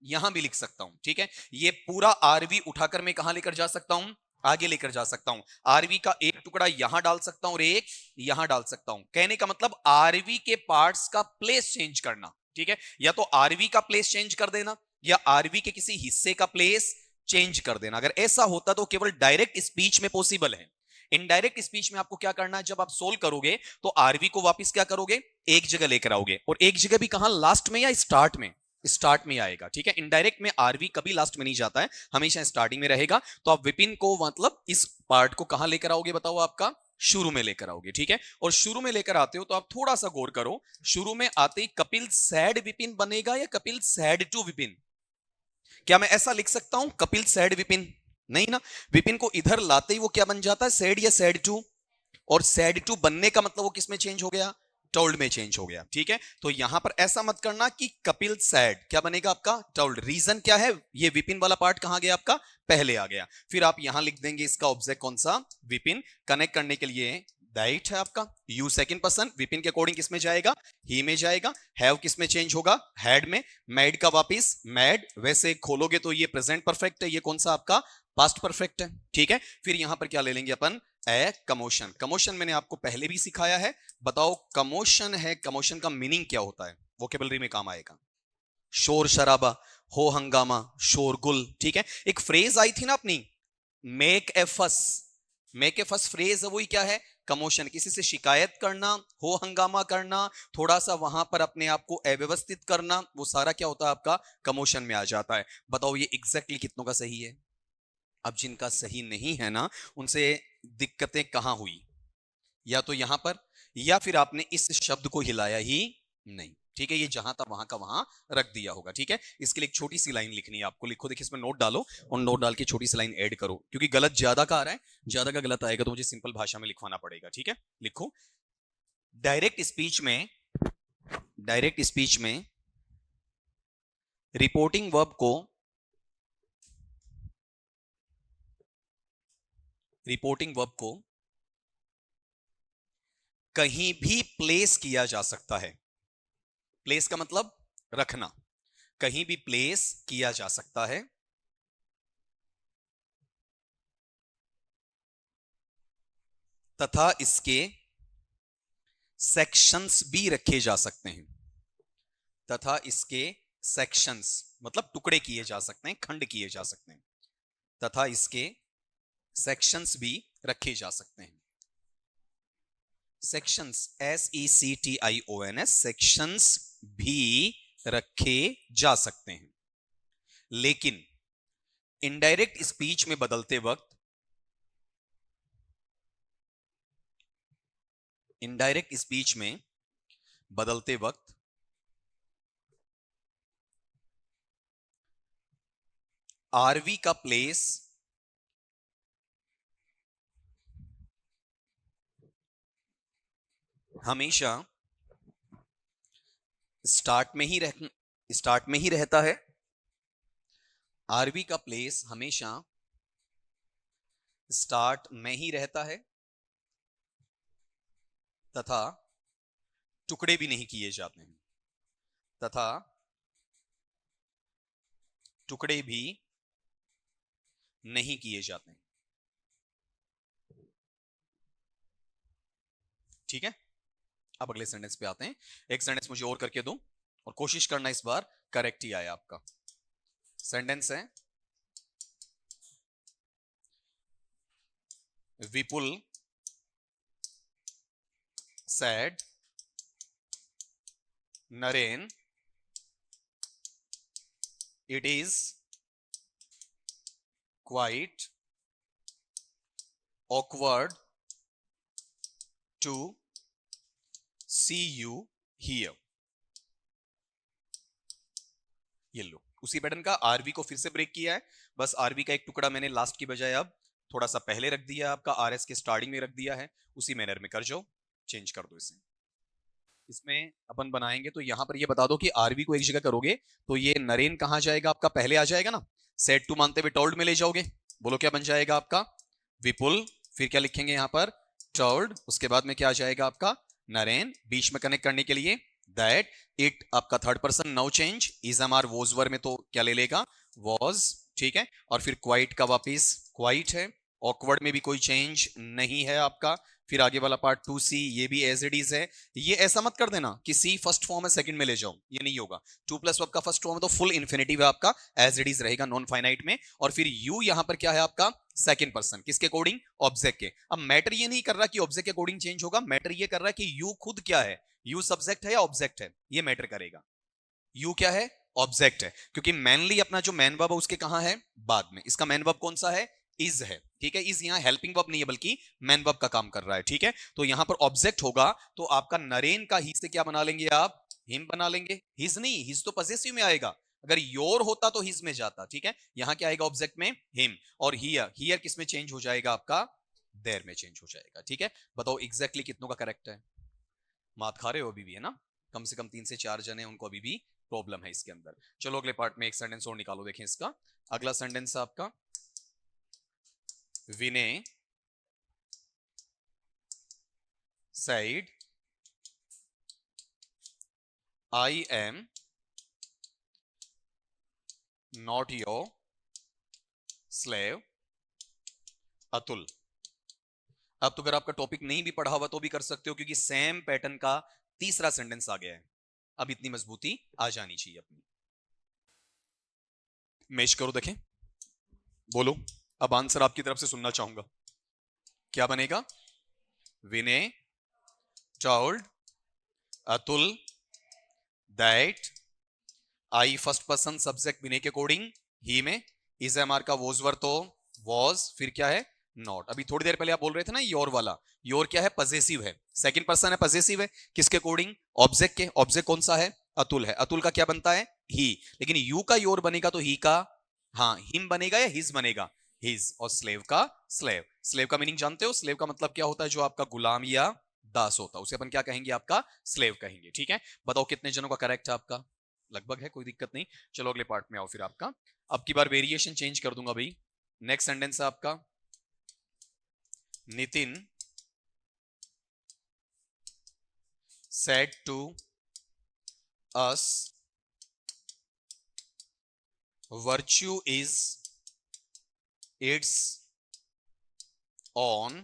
यहां भी लिख सकता हूं, ठीक है। ये पूरा आरवी उठाकर मैं कहां लेकर जा सकता हूं, आगे लेकर जा सकता हूं। आरवी का एक टुकड़ा यहां डाल सकता हूं और एक यहां डाल सकता हूं। कहने का मतलब आरवी के पार्ट्स का प्लेस चेंज करना, ठीक है। या तो आरवी का प्लेस चेंज कर देना या आरवी के किसी हिस्से का प्लेस चेंज कर देना। अगर ऐसा होता तो केवल डायरेक्ट स्पीच में पॉसिबल है। इनडायरेक्ट स्पीच में आपको क्या करना है, जब आप सोल्व करोगे तो आरवी को वापस क्या करोगे, एक जगह लेकर आओगे। और एक जगह भी कहां, लास्ट में या स्टार्ट में, स्टार्ट में आएगा, ठीक है। इनडायरेक्ट में आरवी कभी लास्ट में नहीं जाता है, हमेशा स्टार्टिंग में रहेगा। तो आप विपिन को मतलब इस पार्ट को कहां लेकर आओगे, बताओ, आपका शुरू में लेकर आओगे, ठीक है। और शुरू में लेकर आते हो तो आप थोड़ा सा गौर करो, शुरू में आते ही कपिल सैड विपिन बनेगा या कपिल सैड टू विपिन। क्या मैं ऐसा लिख सकता हूं कपिल सैड विपिन, नहीं ना। विपिन को इधर लाते ही वो क्या बन जाता है, सैड या सैड टू। और सैड टू बनने का मतलब वो किस में चेंज हो गया, टोल्ड में चेंज हो गया, ठीक है। तो यहां पर ऐसा मत करना कि कपिल सैड क्या बनेगा आपका, टोल्ड। रीजन क्या है, ये विपिन वाला पार्ट कहां गया आपका, पहले आ गया। फिर आप यहां लिख देंगे इसका ऑब्जेक्ट कौन सा, विपिन। कनेक्ट करने के लिए दैट है आपका, यू सेकंड पर्सन, विपिन के अकॉर्डिंग किस में जाएगा, ही में जाएगा। हैव किस में चेंज होगा, हैड में। मैड का वापिस मैड, वैसे खोलोगे तो ये प्रेजेंट परफेक्ट है, ये कौन सा आपका, पास्ट परफेक्ट है, ठीक है। फिर यहां पर क्या ले लेंगे अपन, ए कमोशन। कमोशन मैंने आपको पहले भी सिखाया है, बताओ कमोशन है, कमोशन का मीनिंग क्या होता है, वोकेबलरी में काम आएगा। शोर शराबा, हो हंगामा, शोरगुल, ठीक है। एक फ्रेज आई थी ना अपनी, मेक ए फस, मेक ए फस फ्रेज है, वही क्या है, कमोशन, किसी से शिकायत करना, हो हंगामा करना, थोड़ा सा वहां पर अपने आप को अव्यवस्थित करना, वो सारा क्या होता है आपका कमोशन में आ जाता है। बताओ ये एग्जैक्टली कितनों का सही है? अब जिनका सही नहीं है ना, उनसे दिक्कतें कहां हुई, या तो यहां पर, या फिर आपने इस शब्द को हिलाया ही नहीं। ठीक है, ये जहां था वहां का वहां रख दिया होगा। ठीक है, इसके लिए एक छोटी सी लाइन लिखनी है आपको, लिखो, देखिए इसमें नोट डालो और नोट डाल के छोटी सी लाइन ऐड करो, क्योंकि गलत ज्यादा का आ रहा है, ज्यादा का गलत आएगा तो मुझे सिंपल भाषा में लिखवाना पड़ेगा। ठीक है, लिखो, डायरेक्ट स्पीच में, डायरेक्ट स्पीच में रिपोर्टिंग वर्ब को, रिपोर्टिंग वर्ब को कहीं भी प्लेस किया जा सकता है। प्लेस का मतलब रखना, कहीं भी प्लेस किया जा सकता है, तथा इसके सेक्शंस भी रखे जा सकते हैं, तथा इसके सेक्शंस मतलब टुकड़े किए जा सकते हैं, खंड किए जा सकते हैं, तथा इसके सेक्शंस भी रखे जा सकते हैं। सेक्शंस, SECTIONS, सेक्शंस भी रखे जा सकते हैं, लेकिन इनडायरेक्ट स्पीच में बदलते वक्त, इनडायरेक्ट स्पीच में बदलते वक्त आरवी का प्लेस हमेशा स्टार्ट में ही रहता है। आरवी का प्लेस हमेशा स्टार्ट में ही रहता है, तथा टुकड़े भी नहीं किए जाते हैं, तथा टुकड़े भी नहीं किए जाते हैं। ठीक है, अब अगले सेंटेंस पे आते हैं। एक सेंटेंस मुझे और करके दो और कोशिश करना इस बार करेक्ट ही आया आपका। सेंटेंस है, विपुल said Naren it is quite awkward to see you here। ये लो, उसी पैटर्न का आरवी को फिर से ब्रेक किया है, बस आरवी का एक टुकड़ा मैंने लास्ट की बजाय अब थोड़ा सा पहले रख दिया, आपका आरएस के स्टार्टिंग में रख दिया है, उसी मैनर में कर जाओ, चेंज कर दो इसे। इसमें अपन बनाएंगे तो यहां पर ये बता दो कि आरवी को एक जगह करोगे तो ये नरेन कहां जाएगा, आपका पहले आ जाएगा ना, सेट टू मानते हुए टोल्ड में ले जाओगे, बोलो क्या बन जाएगा आपका, विपुल, फिर क्या लिखेंगे यहां पर, टोल्ड, उसके बाद में क्या आ जाएगा आपका नरेन, बीच में कनेक्ट करने के लिए दैट, इट आपका third person no change, is am are was were में तो क्या ले लेगा, वॉज। ठीक है, और फिर क्वाइट का वापिस क्वाइट है, ऑकवर्ड में भी कोई चेंज नहीं है आपका, फिर आगे वाला पार्ट टू सी, ये भी एज इट इज है। ये ऐसा मत कर देना कि सी फर्स्ट फॉर्म है सेकंड में ले जाओ, ये नहीं होगा, टू प्लस वर्ब का फर्स्ट फॉर्म है तो फुल इन्फिनिटिव है आपका, एज इट इज रहेगा नॉन फाइनाइट में, और फिर यू यहां पर क्या है आपका सेकंड पर्सन, किसके अकॉर्डिंग, ऑब्जेक्ट के। अब मैटर ये नहीं कर रहा कि ऑब्जेक्ट के अकॉर्डिंग चेंज होगा, मैटर ये कर रहा है कि यू खुद क्या है, यू सब्जेक्ट है या ऑब्जेक्ट है, ये मैटर करेगा। यू क्या है, ऑब्जेक्ट है, क्योंकि मैनली अपना जो मैन वर्ब है उसके कहां है, बाद में, इसका मैन वर्ब कौन सा है, इज है। ठीक है, इज यहां हेल्पिंग वर्ब नहीं है बल्कि मैन वर्ब का काम कर रहा है। ठीक है, तो यहां पर ऑब्जेक्ट होगा तो आपका नरेन का ही से क्या बना लेंगे आप, हिम बना लेंगे, हिज नहीं, हिज तो पजेसिव में आएगा, अगर योर होता तो हिज में जाता। ठीक है, यहां क्या आएगा ऑब्जेक्ट में, हिम, और हियर, हियर किस में चेंज हो जाएगा आपका, देयर में चेंज हो जाएगा। ठीक है, बताओ एग्जैक्टली कितनों का करेक्ट है, मात खा रहे हो अभी भी, है ना, कम से कम 3 से 4 जने उनको अभी भी प्रॉब्लम है इसके अंदर। चलो अगले पार्ट में एक सेंटेंस और निकालो, देखें इसका अगला सेंटेंस आपका, विनय said I am not your slave Atul. अब तो अगर आपका टॉपिक नहीं भी पढ़ा हुआ तो भी कर सकते हो, क्योंकि सेम पैटर्न का तीसरा सेंटेंस आ गया है, अब इतनी मजबूती आ जानी चाहिए अपनी। मैच करो देखें, बोलो अब आंसर आपकी तरफ से सुनना चाहूंगा, क्या बनेगा? Vinay told Atul that I first person subject Vinay के अकॉर्डिंग ही में, इज एम आर का वोज वर तो वॉज, फिर क्या है? नॉट। अभी थोड़ी देर पहले आप बोल रहे थे ना योर वाला, योर क्या है? पजेसिव है, सेकंड पर्सन है, पजेसिव है, किसके अकॉर्डिंग? ऑब्जेक्ट के। ऑब्जेक्ट कौन सा है? अतुल है। अतुल का क्या बनता है? ही। लेकिन यू का योर बनेगा तो ही का, हाँ, हिम बनेगा या हिज बनेगा? हिज। और स्लेव का स्लेव। स्लेव का मीनिंग जानते हो? स्लेव का मतलब क्या होता है? जो आपका गुलाम या दास होता है उसे अपन क्या कहेंगे? आपका स्लेव कहेंगे। ठीक है, बताओ कितने जनों का करेक्ट है आपका? लगभग है, कोई दिक्कत नहीं। चलो अगले पार्ट में आओ फिर आपका। अब की बार वेरिएशन चेंज कर दूंगा भाई। नेक्स्ट सेंटेंस है आपका, Nitin said to us virtue is its own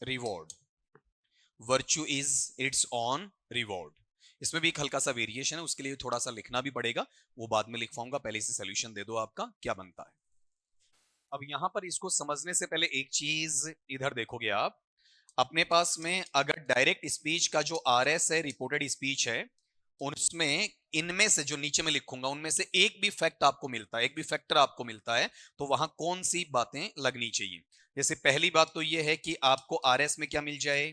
reward. virtue is its own reward. इसमें भी एक हल्का सा वेरिएशन है, उसके लिए थोड़ा सा लिखना भी पड़ेगा, वो बाद में लिख पाऊंगा, पहले से सोल्यूशन दे दो आपका क्या बनता है। अब यहां पर इसको समझने से पहले एक चीज इधर देखोगे आप, अपने पास में अगर डायरेक्ट स्पीच का जो आरएस है, रिपोर्टेड स्पीच है, उसमें इनमें से जो नीचे में लिखूंगा उनमें से एक भी फैक्ट आपको मिलता है, एक भी फैक्टर आपको मिलता है, तो वहां कौन सी बातें लगनी चाहिए? जैसे पहली बात तो यह है कि आपको आरएस में क्या मिल जाए?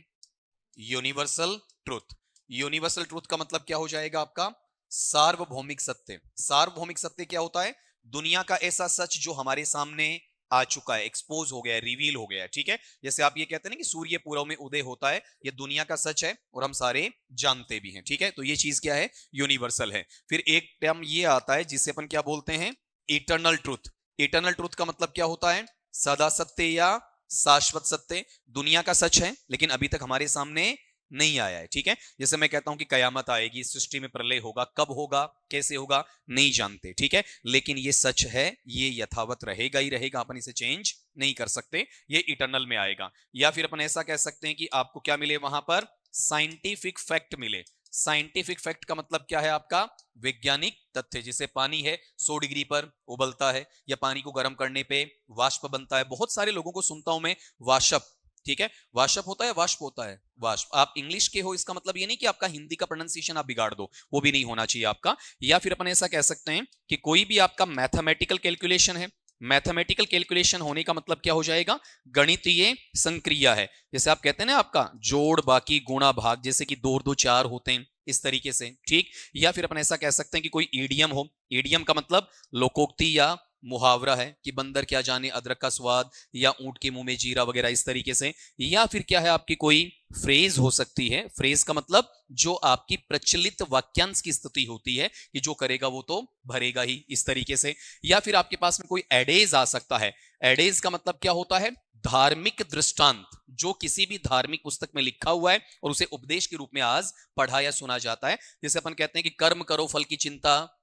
Universal truth. यूनिवर्सल ट्रुथ का मतलब क्या हो जाएगा आपका? सार्वभौमिक सत्य। सार्वभौमिक सत्य क्या होता है? दुनिया का ऐसा सच जो हमारे सामने आ चुका है, एक्सपोज हो गया है, रिवील हो गया है। ठीक है, जैसे आप ये कहते हैं ना कि सूर्य पूर्व में उदय होता है, ये दुनिया का सच है और हम सारे जानते भी हैं। ठीक है, तो ये चीज क्या है? यूनिवर्सल है। फिर एक टर्म ये आता है जिसे अपन क्या बोलते हैं? Eternal truth. इटर्नल ट्रुथ का मतलब क्या होता है? सदा सत्य या शाश्वत सत्य। दुनिया का सच है लेकिन अभी तक हमारे सामने नहीं आया है। ठीक है, जैसे मैं कहता हूं कि कयामत आएगी, सृष्टि में प्रलय होगा, कब होगा, कैसे होगा, नहीं जानते। ठीक है, लेकिन ये सच है, ये यथावत रहेगा ही रहेगा, अपन इसे चेंज नहीं कर सकते, ये इटर्नल में आएगा। या फिर अपन ऐसा कह सकते हैं कि आपको क्या मिले वहां पर? साइंटिफिक फैक्ट मिले। साइंटिफिक फैक्ट का मतलब क्या है आपका? वैज्ञानिक तथ्य। जैसे पानी है 100 डिग्री पर उबलता है, या पानी को गर्म करने पे वाष्प बनता है। बहुत सारे लोगों को सुनता हूं मैं वाष्प। ठीक है, वाष्प होता है, वाष्प होता है, वाष्प। आप इंग्लिश के हो इसका मतलब ये नहीं कि आपका हिंदी का प्रोनाउंसिएशन आप बिगाड़ दो, वो भी नहीं होना चाहिए आपका। या फिर अपन ऐसा कह सकते हैं कि कोई भी आपका मैथमेटिकल कैलकुलेशन है, मैथमेटिकल कैलकुलेशन होने का मतलब क्या हो जाएगा? गणितीय संक्रिया है। जैसे आप कहते हैं ना आपका जोड़ बाकी गुणा भाग, जैसे कि 2 और 2 4 होते हैं, इस तरीके से। ठीक, या फिर अपन ऐसा कह सकते हैं कि कोई ईडियम हो। ईडियम का मतलब लोकोक्ति या मुहावरा है कि बंदर क्या जाने अदरक का स्वाद, या ऊंट के मुंह में जीरा वगैरह, इस तरीके से। या फिर क्या है आपकी कोई फ्रेज हो सकती है। फ्रेज का मतलब जो आपकी प्रचलित वाक्यांश की स्थिति होती है कि जो करेगा वो तो भरेगा ही, इस तरीके से। या फिर आपके पास में कोई एडेज आ सकता है। एडेज का मतलब क्या होता है? धार्मिक दृष्टांत, जो किसी भी धार्मिक पुस्तक में लिखा हुआ है और उसे उपदेश के रूप में आज पढ़ा या सुना जाता है। जैसे अपन कहते हैं कि कर्म करो फल की चिंता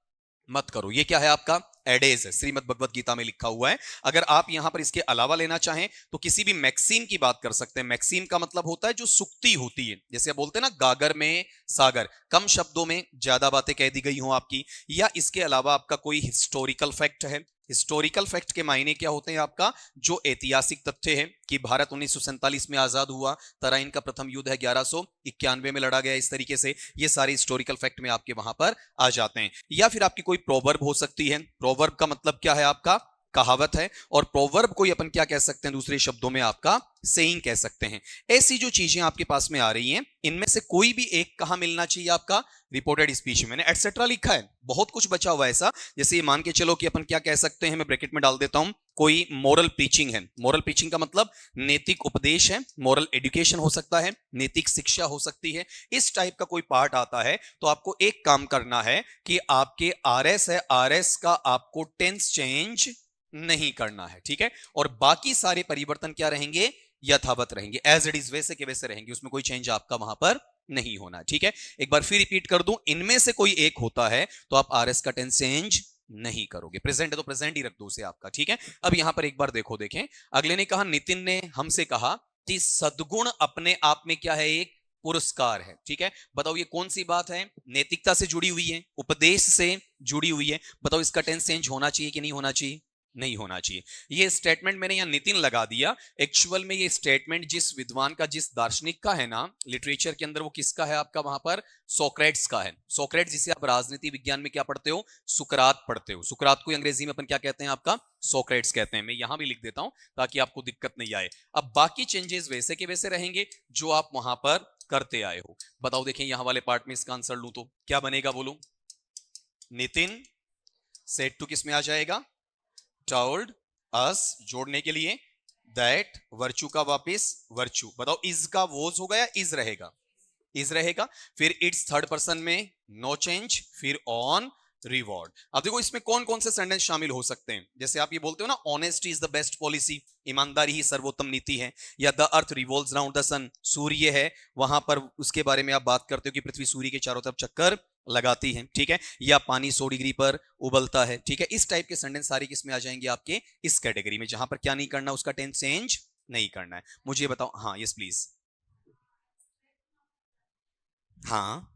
मत करो, ये क्या है आपका? एडेज है, श्रीमद् भगवत गीता में लिखा हुआ है। अगर आप यहां पर इसके अलावा लेना चाहें तो किसी भी मैक्सिम की बात कर सकते हैं। मैक्सिम का मतलब होता है जो सुक्ति होती है, जैसे आप बोलते हैं ना गागर में सागर, कम शब्दों में ज्यादा बातें कह दी गई हो आपकी। या इसके अलावा आपका कोई हिस्टोरिकल फैक्ट है। हिस्टोरिकल फैक्ट के मायने क्या होते हैं आपका? जो ऐतिहासिक तथ्य है कि भारत 1947 में आजाद हुआ, तराइन का प्रथम युद्ध है 1191 में लड़ा गया, इस तरीके से ये सारे हिस्टोरिकल फैक्ट में आपके वहां पर आ जाते हैं। या फिर आपकी कोई प्रोवर्ब हो सकती है। प्रोवर्ब का मतलब क्या है आपका? कहावत है। और प्रोवर्ब को अपन क्या कह सकते हैं? दूसरे शब्दों में आपका सेइंग कह सकते हैं। ऐसी जो चीजें आपके पास में आ रही हैं, इनमें से कोई भी एक कहां मिलना चाहिए आपका? रिपोर्टेड स्पीच में। मैंने एटसेट्रा लिखा है, बहुत कुछ बचा हुआ है ऐसा। जैसे ये मान के चलो कि अपन क्या कह सकते हैं, मैं ब्रैकेट में डाल देता हूं, कोई मोरल प्रीचिंग है। मोरल प्रीचिंग का मतलब नैतिक उपदेश है, मोरल एजुकेशन हो सकता है, नैतिक शिक्षा हो सकती है। इस टाइप का कोई पार्ट आता है तो आपको एक काम करना है कि आपके आरएस है, आरएस का आपको टेंस चेंज नहीं करना है। ठीक है, और बाकी सारे परिवर्तन क्या रहेंगे? यथावत रहेंगे, एज इट इज, वैसे के वैसे रहेंगे, उसमें कोई चेंज आपका वहां पर नहीं होना। ठीक है, एक बार फिर रिपीट कर दूं, इनमें से कोई एक होता है तो आप आरएस का टेंस चेंज नहीं करोगे। प्रेजेंट है तो प्रेजेंट ही रख दो उसे आपका। ठीक है, अब यहां पर एक बार देखो, देखें, अगले ने कहा, नितिन ने हमसे कहा कि सद्गुण अपने आप में क्या है? एक पुरस्कार है। ठीक है, बताओ ये कौन सी बात है? नैतिकता से जुड़ी हुई है, उपदेश से जुड़ी हुई है। बताओ इसका टेंस चेंज होना चाहिए कि नहीं होना चाहिए? नहीं होना चाहिए। ये स्टेटमेंट मैंने यहां नितिन लगा दिया, एक्चुअल में ये स्टेटमेंट जिस विद्वान का, जिस दार्शनिक का है ना लिटरेचर के अंदर, वो किसका है आपका वहां पर, सोक्रेट्स का है। सोक्रेट्स जिसे आप राजनीति विज्ञान में क्या पढ़ते हो, सुकरात पढ़ते हो। सुकरात को अंग्रेजी में अपन क्या कहते हैं, आपका सोक्रेट्स कहते हैं। मैं यहां भी लिख देता हूं ताकि आपको दिक्कत नहीं आए। अब बाकी चेंजेस वैसे के वैसे रहेंगे जो आप वहां पर करते आए हो। बताओ देखें यहां वाले पार्ट में इसका आंसर लूं तो क्या बनेगा, बोलो। नितिन सेड टू किस में आ जाएगा, told us, जोड़ने के लिए, that वर्चू का वापिस वर्चू। बताओ इज का वोज होगा या इज रहेगा, इज रहेगा। फिर इट्स थर्ड पर्सन में नो चेंज, फिर ऑन रिवॉर्ड। अब देखो इसमें कौन कौन से सेंटेंस शामिल हो सकते हैं। जैसे आप ये बोलते हो ना, honesty is the best policy, ईमानदारी ही सर्वोत्तम नीति है। या the earth revolves round the sun, सूर्य है वहां पर उसके बारे में आप बात करते हो कि पृथ्वी सूर्य के चारों तरफ चक्कर लगाती है, ठीक है। या पानी 100 डिग्री पर उबलता है, ठीक है। इस टाइप के सेंटेंस सारे किसमें आ जाएंगे, आपके इस कैटेगरी में, जहां पर क्या नहीं करना, उसका टेंस चेंज नहीं करना है। मुझे बताओ, हाँ यस प्लीज। हाँ,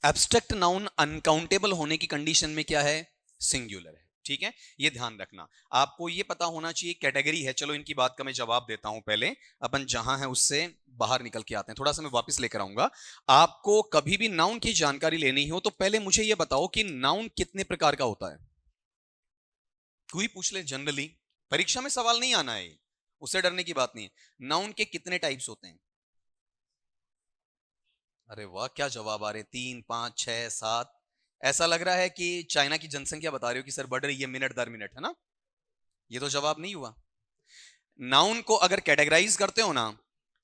एब्स्ट्रैक्ट नाउन अनकाउंटेबल होने की कंडीशन में क्या है, सिंगुलर है, ठीक है। ये ध्यान रखना, आपको ये पता होना चाहिए कैटेगरी है। चलो इनकी बात का मैं जवाब देता हूं, पहले अपन जहां है उससे बाहर निकल के आते हैं। थोड़ा सा मैं वापस लेकर आऊंगा। आपको कभी भी नाउन की जानकारी लेनी हो तो पहले मुझे ये बताओ कि नाउन कितने प्रकार का होता है। कोई पूछ ले जनरली, परीक्षा में सवाल नहीं आना है, उससे डरने की बात नहीं है। नाउन के कितने टाइप्स होते हैं। अरे वाह, क्या जवाब आ रहे हैं, 3 5 6 7। ऐसा लग रहा है कि चाइना की जनसंख्या बता रहे हो कि सर बढ़ रही है मिनट दर मिनट, है ना। ये तो जवाब नहीं हुआ। नाउन को अगर कैटेगराइज करते हो ना,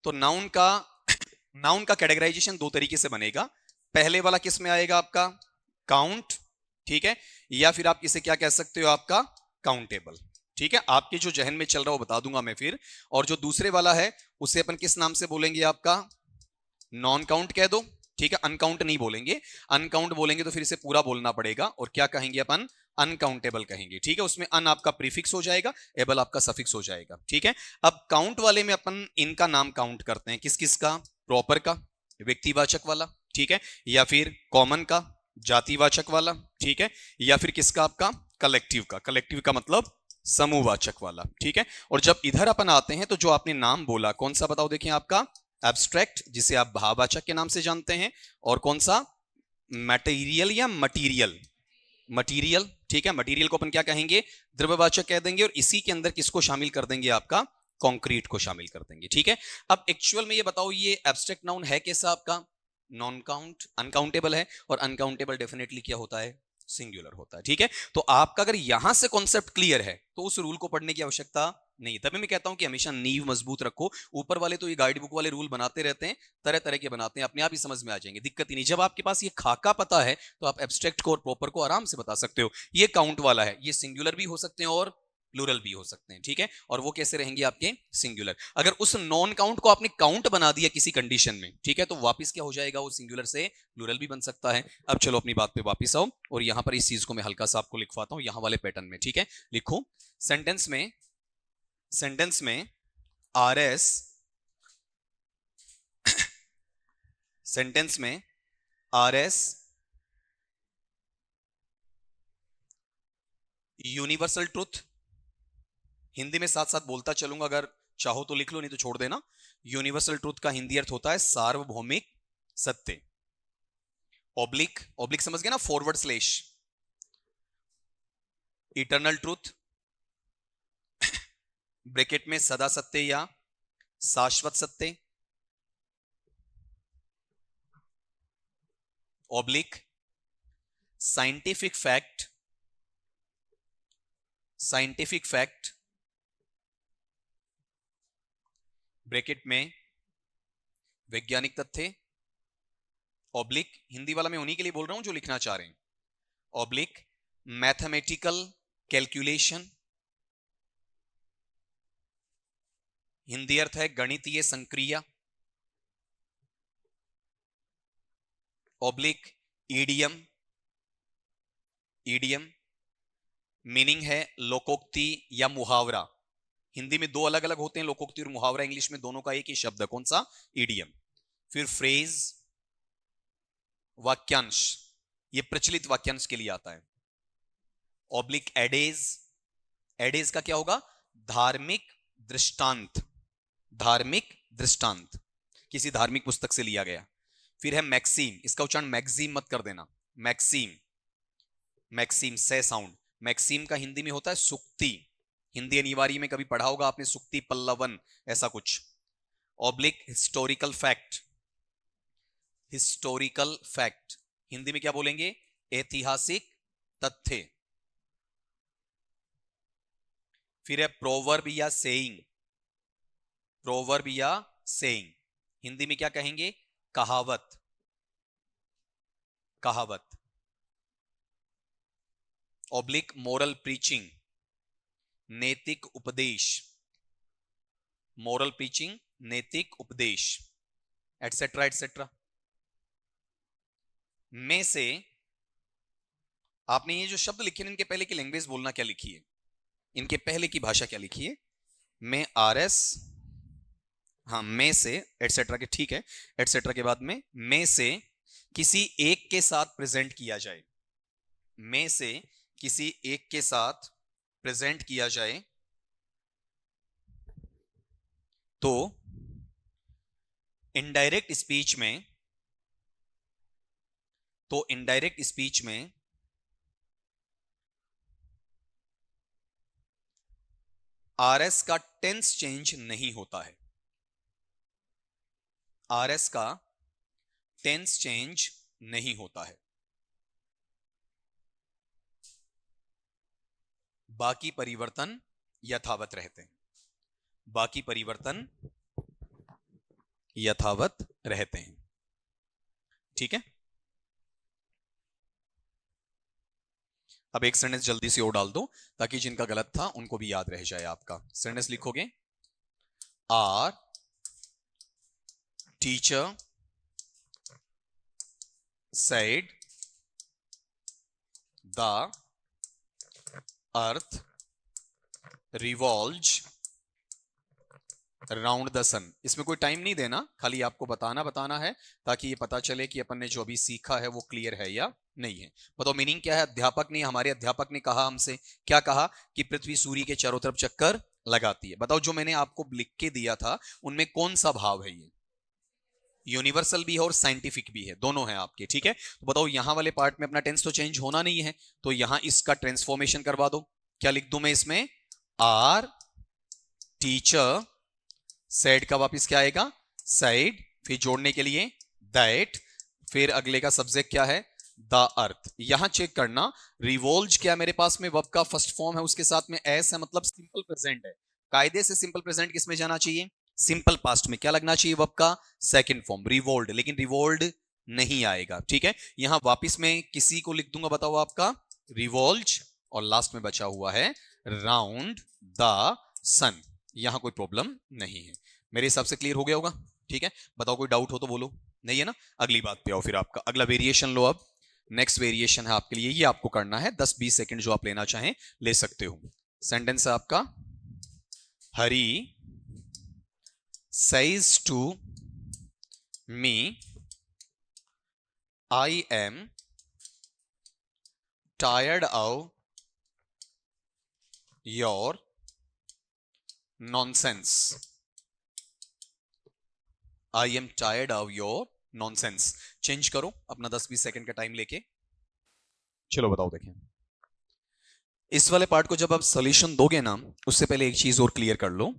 तो नाउन का कैटेगराइजेशन दो तरीके से बनेगा। पहले वाला किस में आएगा, आपका काउंट, ठीक है। या फिर आप इसे क्या कह सकते हो, आपका काउंटेबल, ठीक है। आपके जो जहन में चल रहा हो बता दूंगा मैं फिर। और जो दूसरे वाला है उसे अपन किस नाम से बोलेंगे, आपका नॉन काउंट कह दो, ठीक है। अनकाउंट नहीं बोलेंगे, अनकाउंट बोलेंगे तो फिर इसे पूरा बोलना पड़ेगा। और क्या कहेंगे अपन, अनकाउंटेबल कहेंगे, ठीक है। उसमें अन आपका प्रीफिक्स हो जाएगा, एबल आपका सफिक्स हो जाएगा, ठीक है। अब काउंट वाले में अपन इनका नाम काउंट करते हैं, किस किस का, प्रॉपर का, व्यक्तिवाचक वाला, ठीक है। या फिर कॉमन का, जातिवाचक वाला, ठीक है। या फिर किसका, आपका कलेक्टिव का, कलेक्टिव का मतलब समूहवाचक वाला, ठीक है। और जब इधर अपन आते हैं तो जो आपने नाम बोला कौन सा, बताओ देखिए, आपका एब्स्ट्रैक्ट जिसे आप भाववाचक के नाम से जानते हैं, और कौन सा, मटेरियल या मटीरियल, मटीरियल, ठीक है। मटीरियल को अपन क्या कहेंगे, द्रव्यवाचक कह देंगे। और इसी के अंदर किसको शामिल कर देंगे, आपका कॉन्क्रीट को शामिल कर देंगे, ठीक है। अब एक्चुअल में ये बताओ, ये एब्स्ट्रैक्ट नाउन है कैसा, आपका नॉन काउंट, अनकाउंटेबल है। और अनकाउंटेबल डेफिनेटली क्या होता है, सिंगुलर होता है, ठीक है। तो आपका अगर यहां से कॉन्सेप्ट क्लियर है तो उस रूल को पढ़ने की आवश्यकता नहीं। तभी मैं कहता हूं कि हमेशा नींव मजबूत रखो। ऊपर वाले तो ये गाइड बुक वाले रूल बनाते रहते हैं, तरह तरह के बनाते हैं, अपने आप ही समझ में आ जाएंगे, दिक्कत ही नहीं। जब आपके पास ये खाका पता है तो आप एब्स्ट्रैक्ट को और प्रॉपर को आराम से बता सकते हो। ये काउंट वाला है, ये सिंगुलर भी हो सकते हैं और प्लूरल भी हो सकते हैं, ठीक है। और वो कैसे रहेंगे, आपके सिंगुलर। अगर उस नॉन काउंट को आपने काउंट बना दिया किसी कंडीशन में, ठीक है, तो वापस क्या हो जाएगा, वो सिंगुलर से प्लूरल भी बन सकता है। अब चलो अपनी बात पे वापस आओ, और यहां पर इस चीज को मैं हल्का सा आपको लिखवाता हूं यहां वाले पैटर्न में, ठीक है। लिखो, सेंटेंस में, सेंटेंस में आर एस, सेंटेंस में R S universal truth, Hindi में साथ साथ बोलता चलूंगा, अगर चाहो तो लिख लो, नहीं तो छोड़ देना। यूनिवर्सल ट्रुथ का हिंदी अर्थ होता है सार्वभौमिक सत्य। ऑब्लिक, ऑब्लिक समझ गए ना, forward slash. Eternal truth, bracket में सदा सत्य या शाश्वत सत्य। Oblique scientific fact, scientific fact, bracket में वैज्ञानिक तथ्य। ऑब्लिक, हिंदी वाला मैं उन्हीं के लिए बोल रहा हूं जो लिखना चाह रहे हैं। ऑब्लिक मैथमेटिकल कैलकुलेशन, हिंदी अर्थ है गणितीय संक्रिया। ऑब्लिक ईडियम, ईडियम मीनिंग है लोकोक्ति या मुहावरा। हिंदी में दो अलग अलग होते हैं, लोकोक्ति और मुहावरा, इंग्लिश में दोनों का एक ही शब्द है, कौन सा, ईडियम। फिर फ्रेज, वाक्यांश, ये प्रचलित वाक्यांश के लिए आता है। ऑब्लिक एडेज, एडेज का क्या होगा? धार्मिक दृष्टांत, धार्मिक दृष्टांत, किसी धार्मिक पुस्तक से लिया गया। फिर है मैक्सीम, इसका उच्चारण मैक्सिम मत कर देना, मैक्सीम, मैक्सीम से साउंड। मैक्सीम का हिंदी में होता है सुक्ति, हिंदी अनिवार्य में कभी पढ़ा होगा आपने, सुक्ति पल्लवन ऐसा कुछ। Oblique historical fact, historical fact Hindi में क्या बोलेंगे? ऐतिहासिक तथ्य। फिर है प्रोवर्ब या सेइंग, प्रोवर्ब या सेइंग हिंदी में क्या कहेंगे? कहावत, कहावत। ऑब्लिक मोरल प्रीचिंग, नैतिक उपदेश, मोरल प्रीचिंग, नैतिक उपदेश, एटसेट्रा एटसेट्रा। में से आपने ये जो शब्द लिखे इनके पहले की लैंग्वेज बोलना क्या लिखी है, इनके पहले की भाषा क्या लिखी है? में आरएस, हाँ में से एटसेट्रा के, ठीक है, एटसेट्रा के बाद में से किसी एक के साथ प्रेजेंट किया जाए, में से किसी एक के साथ प्रेजेंट किया जाए तो इनडायरेक्ट स्पीच में, तो इनडायरेक्ट स्पीच में आरएस का टेंस चेंज नहीं होता है, आरएस का टेंस चेंज नहीं होता है, बाकी परिवर्तन यथावत रहते हैं, बाकी परिवर्तन यथावत रहते हैं, ठीक है। अब एक सेंटेंस जल्दी से और डाल दो ताकि जिनका गलत था उनको भी याद रह जाए आपका। सेंटेंस लिखोगे, our teacher said the earth revolves around the sun। इसमें कोई टाइम नहीं देना, खाली आपको बताना है ताकि ये पता चले कि अपन ने जो अभी सीखा है वो क्लियर है या नहीं है। बताओ मीनिंग क्या है? अध्यापक ने, हमारे अध्यापक ने कहा हमसे, क्या कहा? कि पृथ्वी सूर्य के चारों तरफ चक्कर लगाती है। बताओ जो मैंने आपको लिख के दिया था उनमें कौन सा भाव है? ये यूनिवर्सल भी है और साइंटिफिक भी है, दोनों है आपके, ठीक है। तो बताओ यहां वाले पार्ट में अपना टेंस तो चेंज होना नहीं है, तो यहां इसका ट्रांसफॉर्मेशन करवा दो। क्या लिख दूं मैं इसमें? आर टीचर सेड का वापिस क्या आएगा? साइड, फिर जोड़ने के लिए दैट, फिर अगले का सब्जेक्ट क्या है? The earth. यहां चेक करना, रिवॉल्व क्या मेरे पास में वर्ब का फर्स्ट फॉर्म है, उसके साथ में एस है, मतलब सिंपल प्रेजेंट है। कायदे से सिंपल प्रेजेंट किसमें जाना चाहिए? सिंपल पास्ट में। क्या लगना चाहिए? वर्ब का सेकंड फॉर्म रिवोल्ड, लेकिन रिवोल्ड नहीं आएगा, ठीक है। यहां वापिस में किसी को लिख दूंगा, बताओ आपका रिवॉल्व, और लास्ट में बचा हुआ है राउंड द सन। यहां कोई प्रॉब्लम नहीं है, मेरे हिसाब से क्लियर हो गया होगा, ठीक है। बताओ कोई डाउट हो तो बोलो, नहीं है ना? अगली बात पे आओ, फिर आपका अगला वेरिएशन लो। अब नेक्स्ट वेरिएशन है आपके लिए, ये आपको करना है, 10-20 सेकंड जो आप लेना चाहें ले सकते हो। सेंटेंस है आपका, हरी says to me I am tired of your nonsense, I am tired of your nonsense। Change करो अपना 10-20 सेकंड का टाइम लेके। चलो बताओ, देखें इस वाले पार्ट को जब आप सॉल्यूशन दोगे ना, उससे पहले एक चीज और क्लियर कर लो।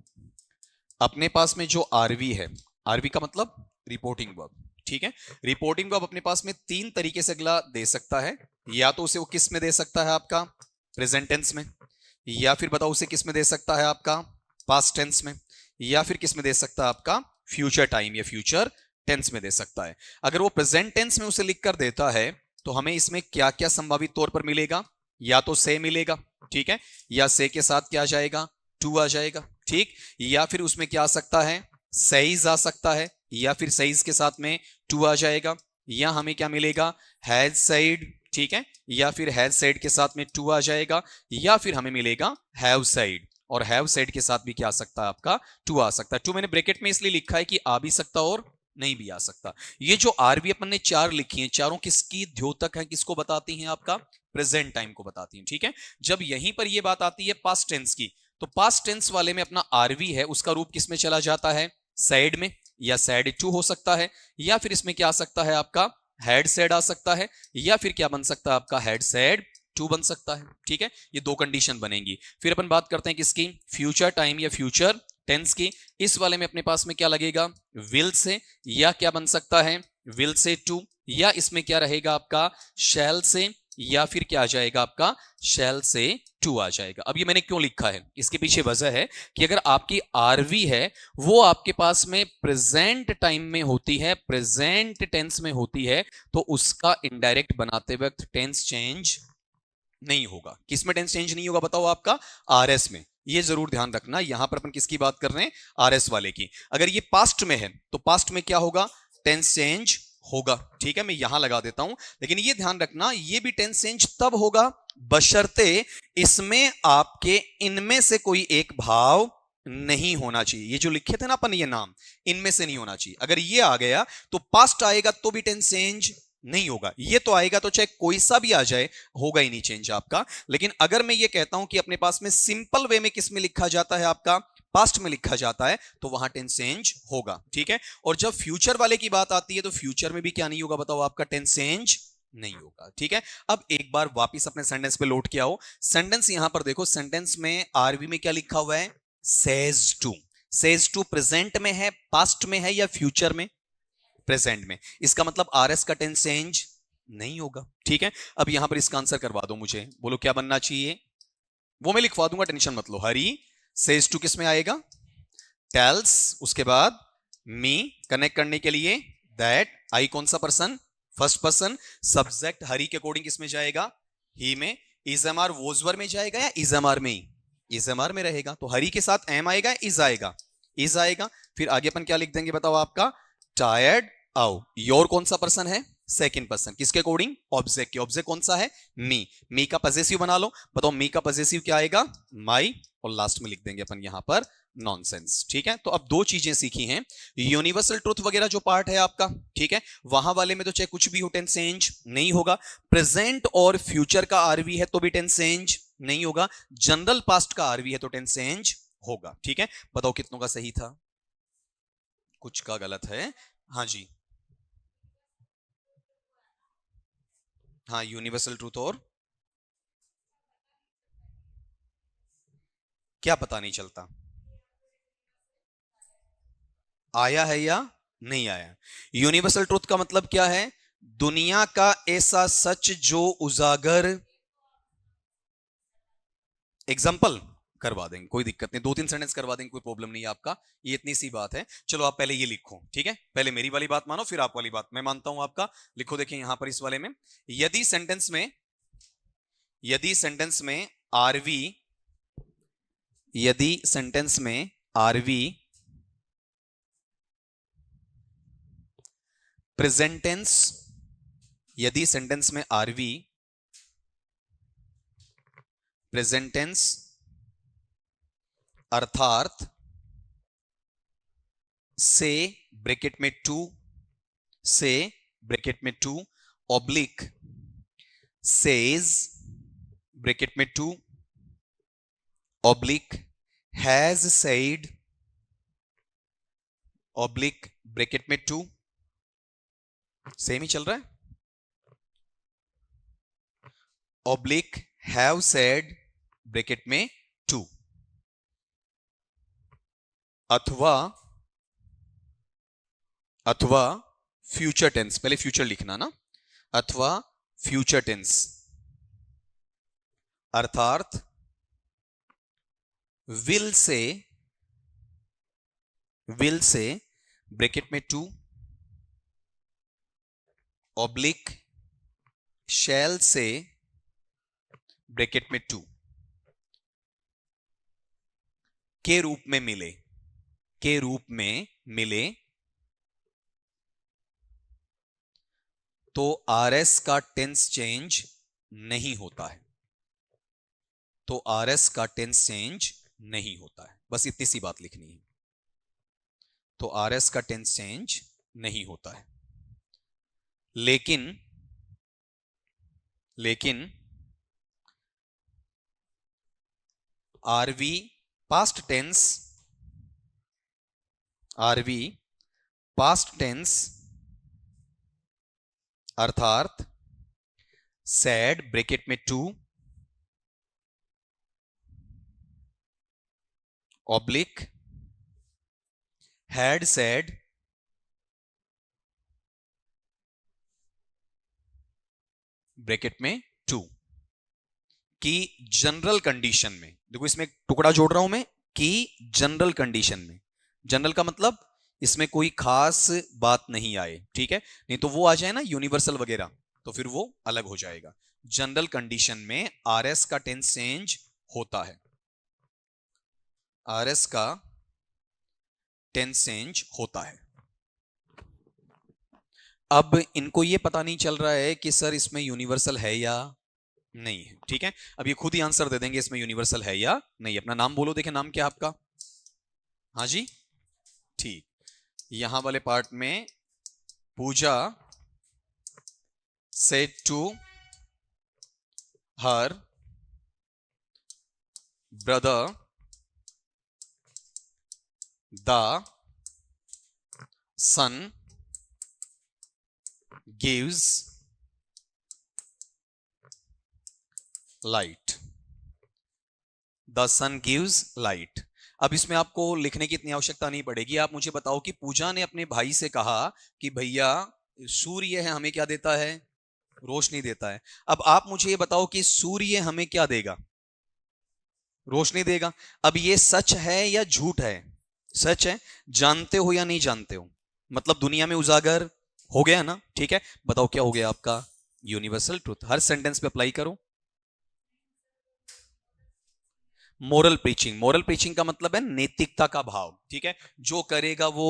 अपने पास में जो आरवी है, आरवी का मतलब रिपोर्टिंग वर्ब, ठीक है। रिपोर्टिंग वर्ब अपने पास में 3 तरीके से अगला दे सकता है। या तो उसे वो किस में दे सकता है? आपका प्रेजेंट टेंस में, या फिर बताओ उसे किस में दे सकता है? आपका पास्ट टेंस में, या फिर किस में दे सकता है? आपका फ्यूचर टाइम या फ्यूचर टेंस में दे सकता है। अगर वो प्रेजेंट टेंस में उसे लिख कर देता है तो हमें इसमें क्या क्या संभावित तौर पर मिलेगा? या तो से मिलेगा, ठीक है, या से के साथ क्या आ जाएगा? टू आ जाएगा, ठीक। या फिर उसमें क्या आ सकता है? सईज आ सकता है, या फिर सईज के साथ में टू आ जाएगा, या हमें क्या मिलेगा? हैज साइड, ठीक है, या फिर हैज साइड के साथ में टू आ जाएगा, या फिर हमें मिलेगा हैव साइड, और हैव साइड के साथ भी क्या आ सकता है? आपका टू आ सकता है। टू मैंने ब्रैकेट में इसलिए लिखा है कि आ भी सकता और नहीं भी आ सकता। ये जो आरबी अपन ने 4 लिखी हैं, चारों किसकी द्योतक है, किसको बताती हैं? आपका प्रेजेंट टाइम को बताती हैं, ठीक है। जब यहीं पर ये बात आती है पास्ट टेंस की, तो पास्ट टेंस वाले में अपना आरवी है, उसका रूप किस में चला जाता है, सैड में, या सैड टू हो सकता है, या फिर इसमें क्या आ सकता है आपका हैड सैड आ सकता है, या फिर क्या बन सकता है आपका हैड सैड टू बन सकता है, ठीक है। ये दो कंडीशन बनेंगी। फिर अपन बात करते हैं किसकी, फ्यूचर टाइम या फ्यूचर टेंस की। इस वाले में अपने पास में क्या लगेगा, विल से, या क्या बन सकता है विल से टू, या इसमें क्या रहेगा आपका शैल से, या फिर क्या आ जाएगा आपका शैल से टू आ जाएगा। अब ये मैंने क्यों लिखा है, इसके पीछे वजह है कि अगर आपकी आरवी है वो आपके पास में प्रेजेंट टाइम में होती है, प्रेजेंट टेंस में होती है, तो उसका इनडायरेक्ट बनाते वक्त टेंस चेंज नहीं होगा। किस में टेंस चेंज नहीं होगा बताओ, आपका आरएस में। ये जरूर ध्यान रखना, यहां पर अपन किसकी बात कर रहे हैं, आरएस वाले की। अगर ये पास्ट में है तो पास्ट में क्या होगा, टेंस चेंज होगा, ठीक है। मैं यहां लगा देता हूं, लेकिन ये ध्यान रखना ये भी टेंस चेंज तब होगा बशर्ते इसमें आपके इनमें से कोई एक भाव नहीं होना चाहिए। ये जो लिखे थे ना अपन ये नाम, इनमें से नहीं होना चाहिए। अगर ये आ गया तो पास्ट आएगा तो भी टेंस चेंज नहीं होगा, ये तो आएगा तो चाहे कोई सा भी आ जाए होगा ही नहीं चेंज आपका। लेकिन अगर मैं ये कहता हूं कि अपने पास में सिंपल वे में किस में लिखा जाता है, आपका पास्ट में लिखा जाता है, तो वहां टेंस चेंज होगा, ठीक है। और जब फ्यूचर वाले की बात आती है तो फ्यूचर में भी क्या नहीं होगा बताओ, आपका टेंस चेंज नहीं होगा, ठीक है। अब एक बार वापिस अपने सेंटेंस पे लौट के आओ। सेंटेंस यहां पर देखो, सेंटेंस में आरवी में क्या लिखा हुआ है, says to. Says to present में है, पास्ट में है, या फ्यूचर में, प्रेजेंट में। इसका मतलब आरएस का टेंस चेंज नहीं होगा, ठीक है। अब यहां पर इसका आंसर करवा दो मुझे, बोलो क्या बनना चाहिए। वो मैं लिखवा दूंगा, टेंशन मत लो। हरी सेज टू किस में आएगा, टेल्स, उसके बाद मी कनेक्ट करने के लिए दैट, आई कौन सा पर्सन, फर्स्ट पर्सन, सब्जेक्ट हरी के अकॉर्डिंग किस में जाएगा, ही में। इजएमआर वोजवर में जाएगा या इजएमआर में ही, इजएमआर में रहेगा, तो हरी के साथ एम आएगा, इज आएगा, इज आएगा। फिर आगे अपन क्या लिख देंगे बताओ, आपका टायर्ड आओ। योर कौन सा पर्सन है, सेकंड पर्सन, किसके अकॉर्डिंग, ऑब्जेक्ट के। ऑब्जेक्ट कौन सा है, मी। मी का पजेसिव बना लो, बताओ मी का पजेसिव क्या आएगा, माई। और लास्ट में लिख देंगे अपन यहां पर नॉनसेंस, ठीक है। तो अब दो चीजें सीखी हैं, यूनिवर्सल ट्रुथ वगैरह जो पार्ट है आपका, ठीक है, वहां वाले में तो चाहे कुछ भी हो टेंस चेंज नहीं होगा। प्रेजेंट और फ्यूचर का आरवी है तो भी टेंस चेंज नहीं होगा। जनरल पास्ट का आरवी है तो टेंस चेंज होगा, ठीक है। बताओ कितनों का सही था, कुछ का गलत है। हाँ जी, हाँ यूनिवर्सल ट्रूथ और क्या पता नहीं चलता, आया है या नहीं आया। यूनिवर्सल ट्रूथ का मतलब क्या है, दुनिया का ऐसा सच जो उजागर। एग्जाम्पल करवा देंगे, कोई दिक्कत नहीं, दो तीन सेंटेंस करवा देंगे, कोई प्रॉब्लम नहीं है आपका, ये इतनी सी बात है। चलो आप पहले ये लिखो, ठीक है, पहले मेरी वाली बात मानो फिर आप वाली बात मैं मानता हूं आपका। लिखो, देखिए यहां पर इस वाले में, यदि सेंटेंस में, यदि सेंटेंस में आरवी, यदि सेंटेंस में आरवी प्रेजेंट टेंस, यदि सेंटेंस में आरवी प्रेजेंट टेंस अर्थात से ब्रैकेट में टू, से ब्रैकेट में टू, ऑब्लिक सेज ब्रैकेट में to, oblique has said, oblique bracket में टू, सेम ही चल रहा है, ऑब्लिक हैव सेड ब्रैकेट में टू, अथवा, अथवा फ्यूचर टेंस, पहले फ्यूचर लिखना ना, अथवा फ्यूचर टेंस अर्थात will say, will say bracket में to, oblique shall say bracket में टू के रूप में मिले, के रूप में मिले, तो आरएस का टेंस चेंज नहीं होता है, तो आरएस का टेंस चेंज नहीं होता है। बस इतनी सी बात लिखनी है, तो आरएस का टेंस चेंज नहीं होता है। लेकिन, लेकिन RV past tense, RV past tense अर्थात सैड ब्रैकेट में to oblique had said bracket में टू की जनरल कंडीशन में, देखो इसमें टुकड़ा जोड़ रहा हूं मैं, कि जनरल कंडीशन में, जनरल का मतलब इसमें कोई खास बात नहीं आए, ठीक है, नहीं तो वो आ जाए ना यूनिवर्सल वगैरह, तो फिर वो अलग हो जाएगा। जनरल कंडीशन में आरएस का टेंस चेंज होता है, आरएस का टेंस चेंज होता है। अब इनको ये पता नहीं चल रहा है कि सर इसमें यूनिवर्सल है या नहीं है, ठीक है, अब ये खुद ही आंसर दे देंगे इसमें यूनिवर्सल है या नहीं। अपना नाम बोलो, देखें नाम क्या आपका? हाँ जी, ठीक। यहां वाले पार्ट में पूजा said to her brother the sun gives light, the sun gives light। अब इसमें आपको लिखने की इतनी आवश्यकता नहीं पड़ेगी, आप मुझे बताओ कि पूजा ने अपने भाई से कहा कि भैया सूर्य है हमें क्या देता है? रोशनी देता है। अब आप मुझे ये बताओ कि सूर्य हमें क्या देगा? रोशनी देगा। अब ये सच है या झूठ है? सच है। जानते हो या नहीं जानते हो? मतलब दुनिया में उजागर हो गया ना, ठीक है, बताओ क्या हो गया आपका? Universal truth. हर सेंटेंस पे अप्लाई करो। मोरल प्रीचिंग, मोरल प्रीचिंग का मतलब है नैतिकता का भाव, ठीक है, जो करेगा वो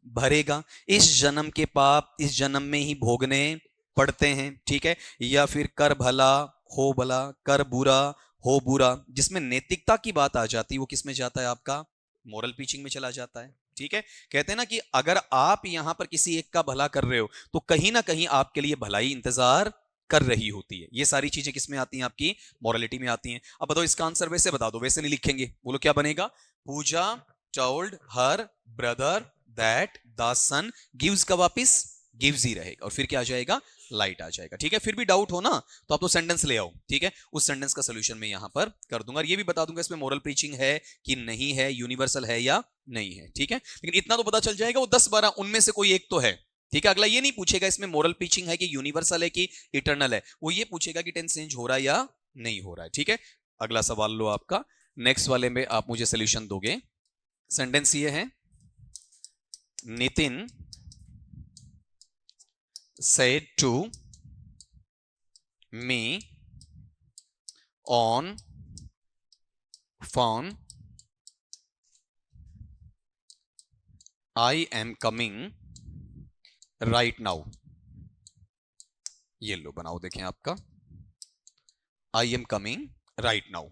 भरेगा। इस जन्म के पाप इस जन्म में ही भोगने पड़ते हैं, ठीक है, या फिर कर भला हो भला, कर बुरा हो बुरा। जिसमें नैतिकता की बात आ जाती है वो किस में जाता है आपका? मोरल प्रीचिंग में चला जाता है, ठीक है। कहते हैं ना कि अगर आप यहां पर किसी एक का भला कर रहे हो तो कहीं ना कहीं आपके लिए भलाई इंतजार कर रही होती है। ये सारी चीजें किसमें आती हैं? आपकी मोरालिटी में आती हैं। अब बताओ इसका आंसर वैसे बता दो, वैसे नहीं लिखेंगे, बोलो क्या बनेगा? Pooja told her brother that the sun gives का वापिस गिव्स ही रहेगा और फिर क्या आ जाएगा? लाइट आ जाएगा, ठीक है। फिर भी डाउट हो ना तो आप तो सेंटेंस ले आओ, ठीक है, उस सेंटेंस का सोल्यूशन मैं यहां पर कर दूंगा और ये भी बता दूंगा इसमें मोरल प्रीचिंग है कि नहीं है, यूनिवर्सल है या नहीं है, ठीक है। लेकिन इतना तो पता चल जाएगा वो 10-12 उनमें से कोई एक तो है, ठीक है। अगला ये नहीं पूछेगा इसमें मोरल प्रीचिंग है कि यूनिवर्सल है कि इटर्नल है, वो ये पूछेगा कि टेंस चेंज हो रहा है या नहीं हो रहा है, ठीक है। अगला सवाल लो आपका, नेक्स्ट वाले में आप मुझे सोल्यूशन दोगे। सेंटेंस ये है, Nitin said to me on phone I am coming right now। ये लो बनाओ, देखें आपका I am coming right now।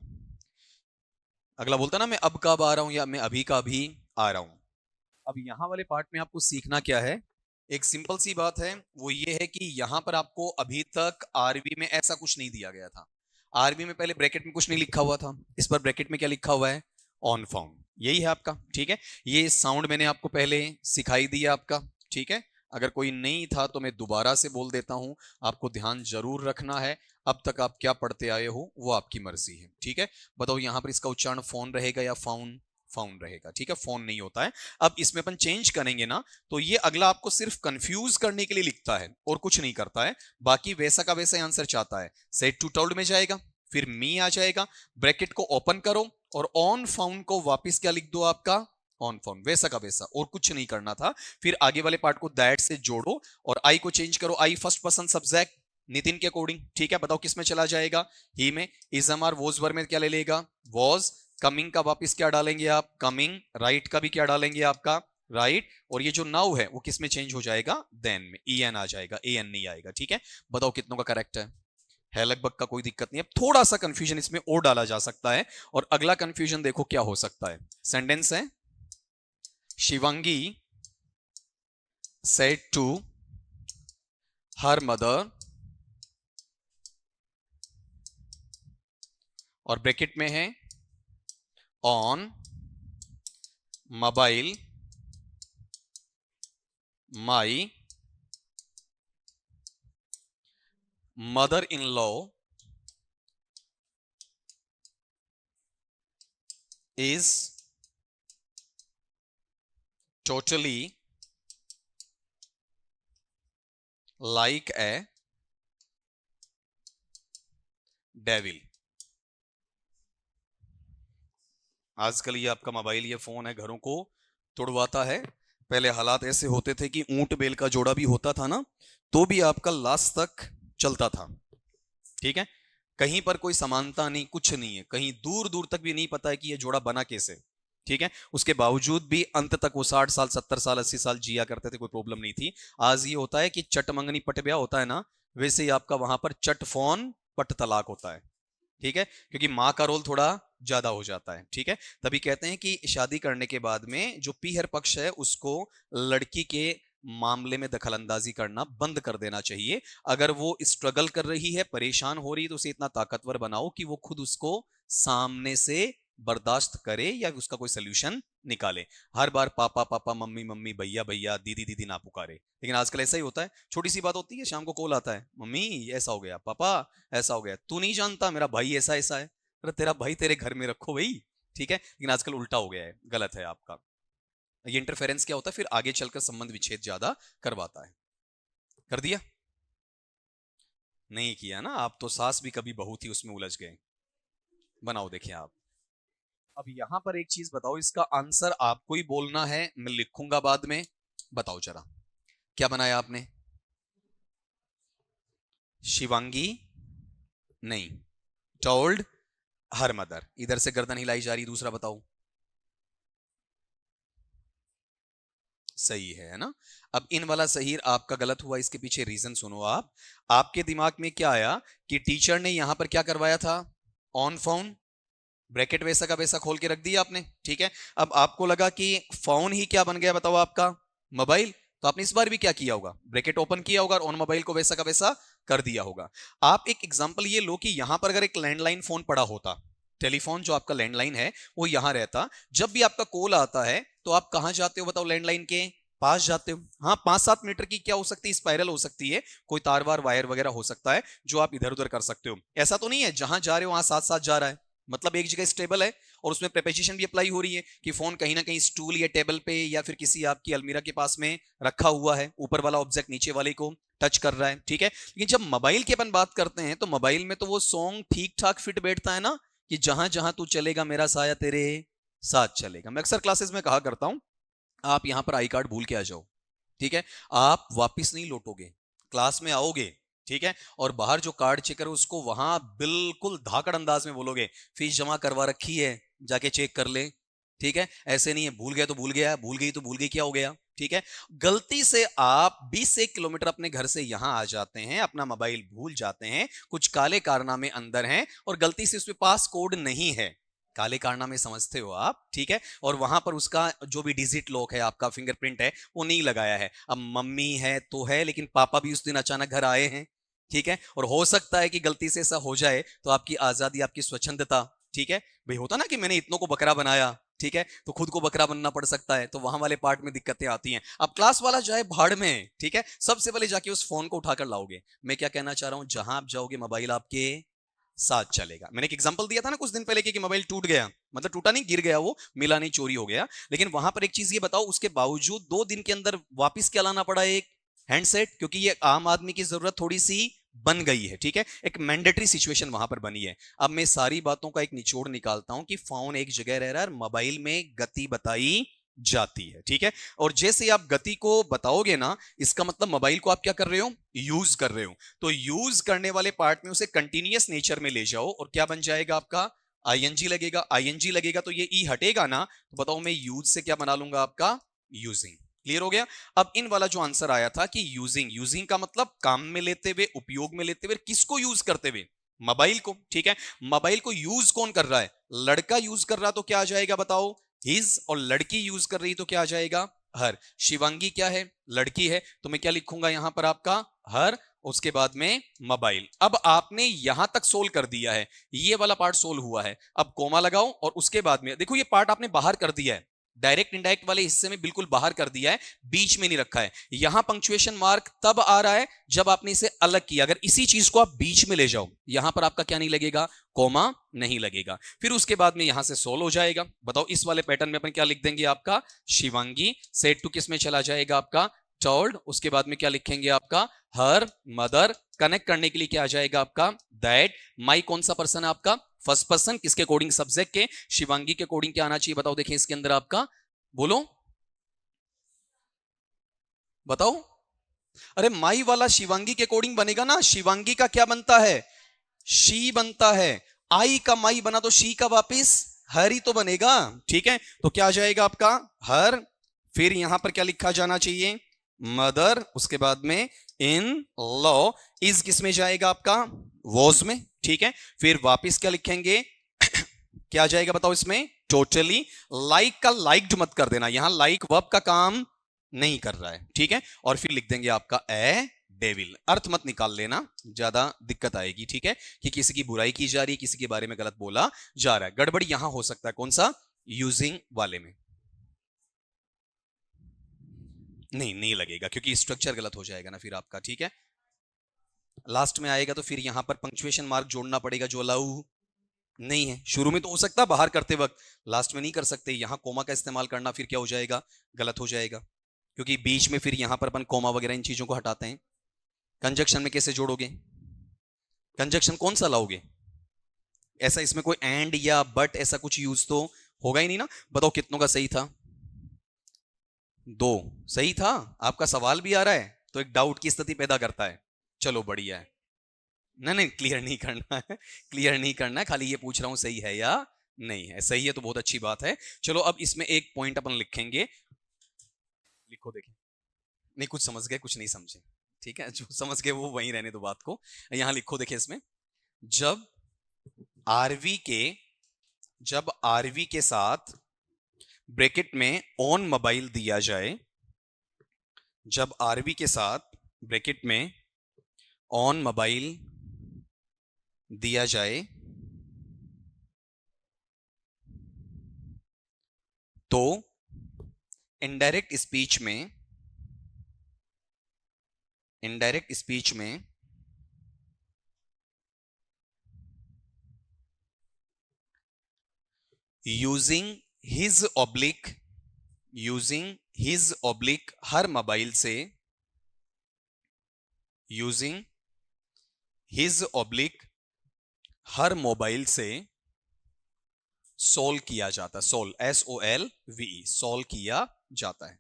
अगला बोलता ना मैं अब कब आ रहा हूं या मैं अभी का अभी आ रहा हूं। अब यहां वाले पार्ट में आपको सीखना क्या है? एक सिंपल सी बात है, वो ये है कि यहां पर आपको अभी तक आरबी में ऐसा कुछ नहीं दिया गया था। आरबी में पहले ब्रैकेट में कुछ नहीं लिखा हुआ था, इस पर ब्रैकेट में क्या लिखा हुआ है? ऑन फाउंड, यही है आपका, ठीक है। ये साउंड मैंने आपको पहले सिखाई दिया आपका, ठीक है। अगर कोई नहीं था तो मैं दोबारा से बोल देता हूं, आपको ध्यान जरूर रखना है। अब तक आप क्या पढ़ते आए हो वो आपकी मर्जी है, ठीक है। बताओ यहां पर इसका उच्चारण फोन रहेगा या फाउंड? फाउंड रहेगा, ठीक है, फोन नहीं होता है। अब इसमें अपन चेंज करेंगे ना तो ये अगला आपको सिर्फ कंफ्यूज करने के लिए लिखता है और कुछ नहीं करता है, बाकी वैसा का वैसा आंसर चाहता है। सेड टू टोल्ड में जाएगा, फिर मी आ जाएगा, ब्रैकेट को ओपन करो और ऑन फाउंड को वापस क्या लिख दो आपका? ऑन फाउंड, वैसा का वैसा, और कुछ नहीं करना था। फिर आगे वाले पार्ट को दैट से जोड़ो और आई को चेंज करो, आई फर्स्ट पर्सन सब्जेक्ट नितिन के अकॉर्डिंग, ठीक है। बताओ किस में चला जाएगा? ही में। Is am are was were में क्या ले लेगा? वॉज। कमिंग का वापिस क्या डालेंगे आप? कमिंग। राइट का भी क्या डालेंगे आपका? राइट। और ये जो नाउ है वो किस में चेंज हो जाएगा? देन में। ई एन आ जाएगा, ए एन नहीं आएगा, ठीक है। बताओ कितनों का करेक्ट है लगभग का, कोई दिक्कत नहीं है। थोड़ा सा कंफ्यूजन इसमें और डाला जा सकता है। और अगला कंफ्यूजन देखो क्या हो सकता है। सेंटेंस है, Shivangi said to her mother, और ब्रैकेट में है on mobile my mother in law is totally like a devil। आजकल ये आपका मोबाइल, ये फोन है, घरों को तुड़वाता है। पहले हालात ऐसे होते थे कि ऊंट बैल का जोड़ा भी होता था ना, तो भी आपका लास्ट तक चलता था। ठीक है, कहीं पर कोई समानता नहीं, कुछ नहीं है, कहीं दूर दूर तक भी नहीं पता है कि ये जोड़ा बना कैसे। ठीक है, उसके बावजूद भी अंत तक वो 60 साल 70 साल 80 साल जिया करते थे, कोई प्रॉब्लम नहीं थी। आज ये होता है कि चट मंगनी पट ब्याह होता है ना, वैसे ही आपका वहां पर चट फोन पट तलाक होता है। ठीक है, क्योंकि माँ का रोल थोड़ा ज्यादा हो जाता है। ठीक है, तभी कहते हैं कि शादी करने के बाद में जो पीहर पक्ष है उसको लड़की के मामले में दखलंदाजी करना बंद कर देना चाहिए। अगर वो स्ट्रगल कर रही है, परेशान हो रही है, तो उसे इतना ताकतवर बनाओ कि वो खुद उसको सामने से बर्दाश्त करे या उसका कोई सोल्यूशन निकाले। हर बार पापा पापा, मम्मी मम्मी, भैया भैया, दीदी दीदी ना पुकारे। लेकिन आजकल ऐसा ही होता है, छोटी सी बात होती है, शाम को कॉल आता है, मम्मी ऐसा हो गया, पापा ऐसा हो गया, तू नहीं जानता मेरा भाई ऐसा ऐसा है। अरे तेरा भाई तेरे घर में रखो भाई। ठीक है, लेकिन आजकल उल्टा हो गया है, गलत है आपका। ये इंटरफेरेंस क्या होता है, फिर आगे चलकर संबंध विच्छेद ज्यादा करवाता है। कर दिया? नहीं किया ना, आप तो सास भी कभी बहू थी उसमें उलझ गए। बनाओ, देखिए आप। अब यहां पर एक चीज बताओ, इसका आंसर आपको ही बोलना है, मैं लिखूंगा बाद में। बताओ जरा, क्या बनाया आपने? शिवांगी नहीं, टोल्ड हर मदर। इधर से गर्दन हिलाई जा रही, दूसरा बताओ। सही है ना? अब इन वाला सही आपका गलत हुआ, इसके पीछे रीजन सुनो आप। आपके दिमाग में क्या आया कि टीचर ने यहां पर क्या करवाया था? ऑन फोन, ब्रैकेट वैसा का वैसा खोल के रख दिया आपने। ठीक है, अब आपको लगा कि फोन ही क्या बन गया, बताओ आपका मोबाइल। तो आपने इस बार भी क्या किया होगा, ब्रैकेट ओपन किया होगा और ऑन मोबाइल को वैसा का वैसा कर दिया होगा। आप एक एग्जांपल ये लो कि यहां पर अगर एक लैंडलाइन फोन पड़ा होता, टेलीफोन जो आपका लैंडलाइन है वो यहां रहता, जब भी आपका कॉल आता है तो आप कहां जाते हो बताओ? लैंडलाइन के पास जाते हो। हाँ, 5-7 मीटर की क्या हो सकती है, स्पाइरल हो सकती है, कोई तार वार वायर वगैरह हो सकता है जो आप इधर उधर कर सकते हो। ऐसा तो नहीं है जहां जा रहे हो वहां साथ साथ जा रहा है, मतलब एक जगह स्टेबल है। और उसमें प्रेपोजिशन भी अप्लाई हो रही है कि फोन कहीं ना कहीं स्टूल या टेबल पे या फिर किसी आपकी अलमीरा के पास में रखा हुआ है, ऊपर वाला ऑब्जेक्ट नीचे वाले को टच कर रहा है। ठीक है, लेकिन जब मोबाइल की अपन बात करते हैं तो मोबाइल में तो वो सॉन्ग ठीक ठाक फिट बैठता है ना, कि जहां जहां तू चलेगा मेरा साया तेरे साथ चलेगा। मैं अक्सर क्लासेस में कहा करता हूं, आप यहां पर आई कार्ड भूल के आ जाओ, ठीक है, आप वापिस नहीं लौटोगे, क्लास में आओगे, ठीक है, और बाहर जो कार्ड चेकर है उसको वहां बिल्कुल धाकड़ अंदाज में बोलोगे, फीस जमा करवा रखी है, जाके चेक कर ले। ठीक है, ऐसे नहीं है भूल गया तो भूल गया, भूल गई तो भूल गई, क्या हो गया। ठीक है, गलती से आप 20 से 1 किलोमीटर अपने घर से यहां आ जाते हैं, अपना मोबाइल भूल जाते हैं, कुछ काले कारनामे अंदर हैं और गलती से उसमें पास कोड नहीं है, काले कारनामे समझते हो आप। ठीक है, और वहां पर उसका जो भी डिजिट लॉक है, आपका फिंगरप्रिंट है, वो नहीं लगाया है। अब मम्मी है तो है, लेकिन पापा भी उस दिन अचानक घर आए हैं। ठीक है, और हो सकता है कि गलती से ऐसा हो जाए तो आपकी आजादी, आपकी स्वच्छंदता, ठीक है भाई, होता ना कि मैंने इतनों को बकरा बनाया, ठीक है, तो खुद को बकरा बनना पड़ सकता है, तो वहां वाले पार्ट में दिक्कतें आती हैं। अब क्लास वाला जाए भाड़ में, ठीक है, सबसे पहले जाके उस फोन को उठाकर लाओगे। मैं क्या कहना चाह रहा हूं, जहां आप जाओगे मोबाइल आपके साथ चलेगा। मैंने एक एग्जांपल दिया था ना कुछ दिन पहले कि मोबाइल टूट गया, मतलब टूटा नहीं, गिर गया, वो मिला नहीं, चोरी हो गया। लेकिन वहां पर एक चीज ये बताओ, उसके बावजूद 2 दिन के अंदर वापस क्या लाना पड़ा, एक हैंडसेट, क्योंकि ये आम आदमी की जरूरत थोड़ी सी बन गई है। ठीक है, एक मैंडेटरी सिचुएशन वहां पर बनी है। अब मैं सारी बातों का एक निचोड़ निकालता हूं कि फोन एक जगह रह रहा है और मोबाइल में गति बताई जाती है। ठीक है, और जैसे आप गति को बताओगे ना, इसका मतलब मोबाइल को आप क्या कर रहे हो, यूज कर रहे हो। तो यूज करने वाले पार्ट में उसे कंटिन्यूअस नेचर में ले जाओ और क्या बन जाएगा आपका, आईएनजी लगेगा। आईएनजी लगेगा तो ये ई हटेगा ना, तो बताओ मैं यूज से क्या बना लूंगा, आपका यूजिंग। क्लियर हो गया? अब इन वाला जो आंसर आया था कि यूजिंग, यूजिंग का मतलब काम में लेते हुए, उपयोग में लेते हुए, किसको यूज करते हुए, मोबाइल को। ठीक है, मोबाइल को यूज कौन कर रहा है, लड़का यूज कर रहा, तो क्या आ जाएगा बताओ, हिज, और लड़की यूज कर रही तो क्या आ जाएगा, हर। शिवांगी क्या है, लड़की है, तो मैं क्या लिखूंगा यहां पर आपका हर, उसके बाद में मोबाइल। अब आपने यहां तक सोल्व कर दिया है, ये वाला पार्ट सोल्व हुआ है। अब कोमा लगाओ और उसके बाद में देखो ये पार्ट आपने बाहर कर दिया है, डायरेक्ट इनडायरेक्ट वाले हिस्से में बिल्कुल बाहर कर दिया है, बीच में नहीं रखा है। यहां पंक्चुएशन मार्क तब आ रहा है जब आपने इसे अलग किया। अगर इसी चीज को आप बीच में ले जाओ, यहां पर आपका क्या नहीं लगेगा, कोमा नहीं लगेगा। फिर उसके बाद में यहां से सोल्व हो जाएगा। बताओ इस वाले पैटर्न में अपन क्या लिख देंगे, आपका शिवांगी। सेट टू किस में चला जाएगा, आपका टर्ड। उसके बाद में क्या लिखेंगे, आपका हर, मदर। कनेक्ट करने के लिए क्या आ जाएगा, आपका दैट। माई कौन सा पर्सन है, आपका फर्स्ट पर्सन। किसके अकॉर्डिंग, सब्जेक्ट के। शिवांगी के अकॉर्डिंग क्या आना चाहिए, बताओ। देखिए इसके अंदर आपका, बोलो बताओ। अरे माई वाला शिवांगी के अकॉर्डिंग बनेगा ना। शिवांगी का क्या बनता है, शी बनता है। आई का माई बना तो शी का वापिस हर ही तो बनेगा। ठीक है, तो क्या आ जाएगा आपका हर। फिर यहां पर क्या लिखा जाना चाहिए, मदर। उसके बाद में इन लॉ। इज किस में जाएगा, आपका वॉज में। ठीक है, फिर वापिस क्या लिखेंगे क्या आ जाएगा बताओ इसमें, टोटली। लाइक का लाइक्ड मत कर देना, यहां लाइक वर्ब का काम नहीं कर रहा है। ठीक है, और फिर लिख देंगे आपका ए डेविल। अर्थ मत निकाल लेना, ज्यादा दिक्कत आएगी। ठीक है, कि किसी की बुराई की जा रही है, किसी के बारे में गलत बोला जा रहा है। गड़बड़ यहां हो सकता है, कौन सा, यूजिंग वाले में। नहीं लगेगा, क्योंकि स्ट्रक्चर गलत हो जाएगा ना फिर आपका। ठीक है, लास्ट में आएगा तो फिर यहां पर पंक्चुएशन मार्क जोड़ना पड़ेगा, जो अलाउ नहीं है। शुरू में तो हो सकता है बाहर करते वक्त, लास्ट में नहीं कर सकते। यहां कोमा का इस्तेमाल करना फिर क्या हो जाएगा, गलत हो जाएगा, क्योंकि बीच में फिर यहां पर अपन कोमा वगैरह इन चीजों को हटाते हैं। कंजक्शन में कैसे जोड़ोगे, कंजक्शन कौन सा लाओगे, ऐसा इसमें कोई एंड या बट ऐसा कुछ यूज तो होगा ही नहीं ना। बताओ कितनों का सही था, 2 सही था। आपका सवाल भी आ रहा है तो एक डाउट की स्थिति पैदा करता है। चलो बढ़िया है। नहीं क्लियर नहीं करना है, क्लियर नहीं करना है, खाली ये पूछ रहा हूं सही है या नहीं है। सही है तो बहुत अच्छी बात है। चलो अब इसमें एक पॉइंट अपन लिखेंगे, लिखो देखें। नहीं कुछ समझ गए कुछ नहीं समझे, ठीक है, जो समझ गए वो वहीं रहने दो बात को। यहां लिखो देखिए इसमें, जब आरवी के साथ ब्रैकेट में ऑन मोबाइल दिया जाए, जब आरवी के साथ ब्रैकेट में ऑन मोबाइल दिया जाए तो इनडायरेक्ट स्पीच में यूजिंग हिज ऑब्लिक हर मोबाइल से, यूजिंग हिज ऑब्लिक हर मोबाइल से सोल्व किया जाता है। सोल्व, SOLVE, सोल्व किया जाता है।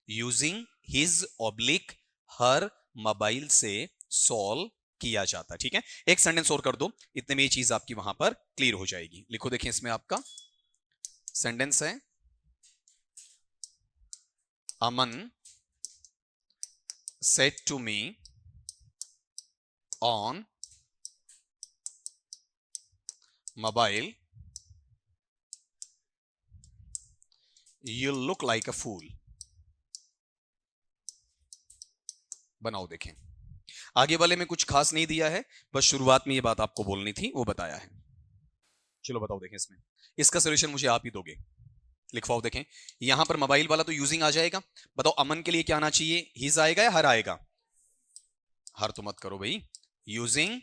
यूजिंग हिज ऑब्लिक हर मोबाइल से सोल्व किया जाता है। ठीक है, एक सेंटेंस और कर दो, इतने में ये चीज आपकी वहां पर क्लियर हो जाएगी। लिखो देखिए इसमें आपका सेंटेंस है, अमन said to me on mobile, you look like a fool। बनाओ देखें, आगे वाले में कुछ खास नहीं दिया है, बस शुरुआत में ये बात आपको बोलनी थी वो बताया है। चलो बताओ देखें इसमें, इसका सोल्यूशन मुझे आप ही दोगे। लिखवाओ देखें, यहां पर मोबाइल वाला तो यूजिंग आ जाएगा। बताओ अमन के लिए क्या आना चाहिए, हिज आएगा या हर आएगा, हर तो मत करो भाई, यूजिंग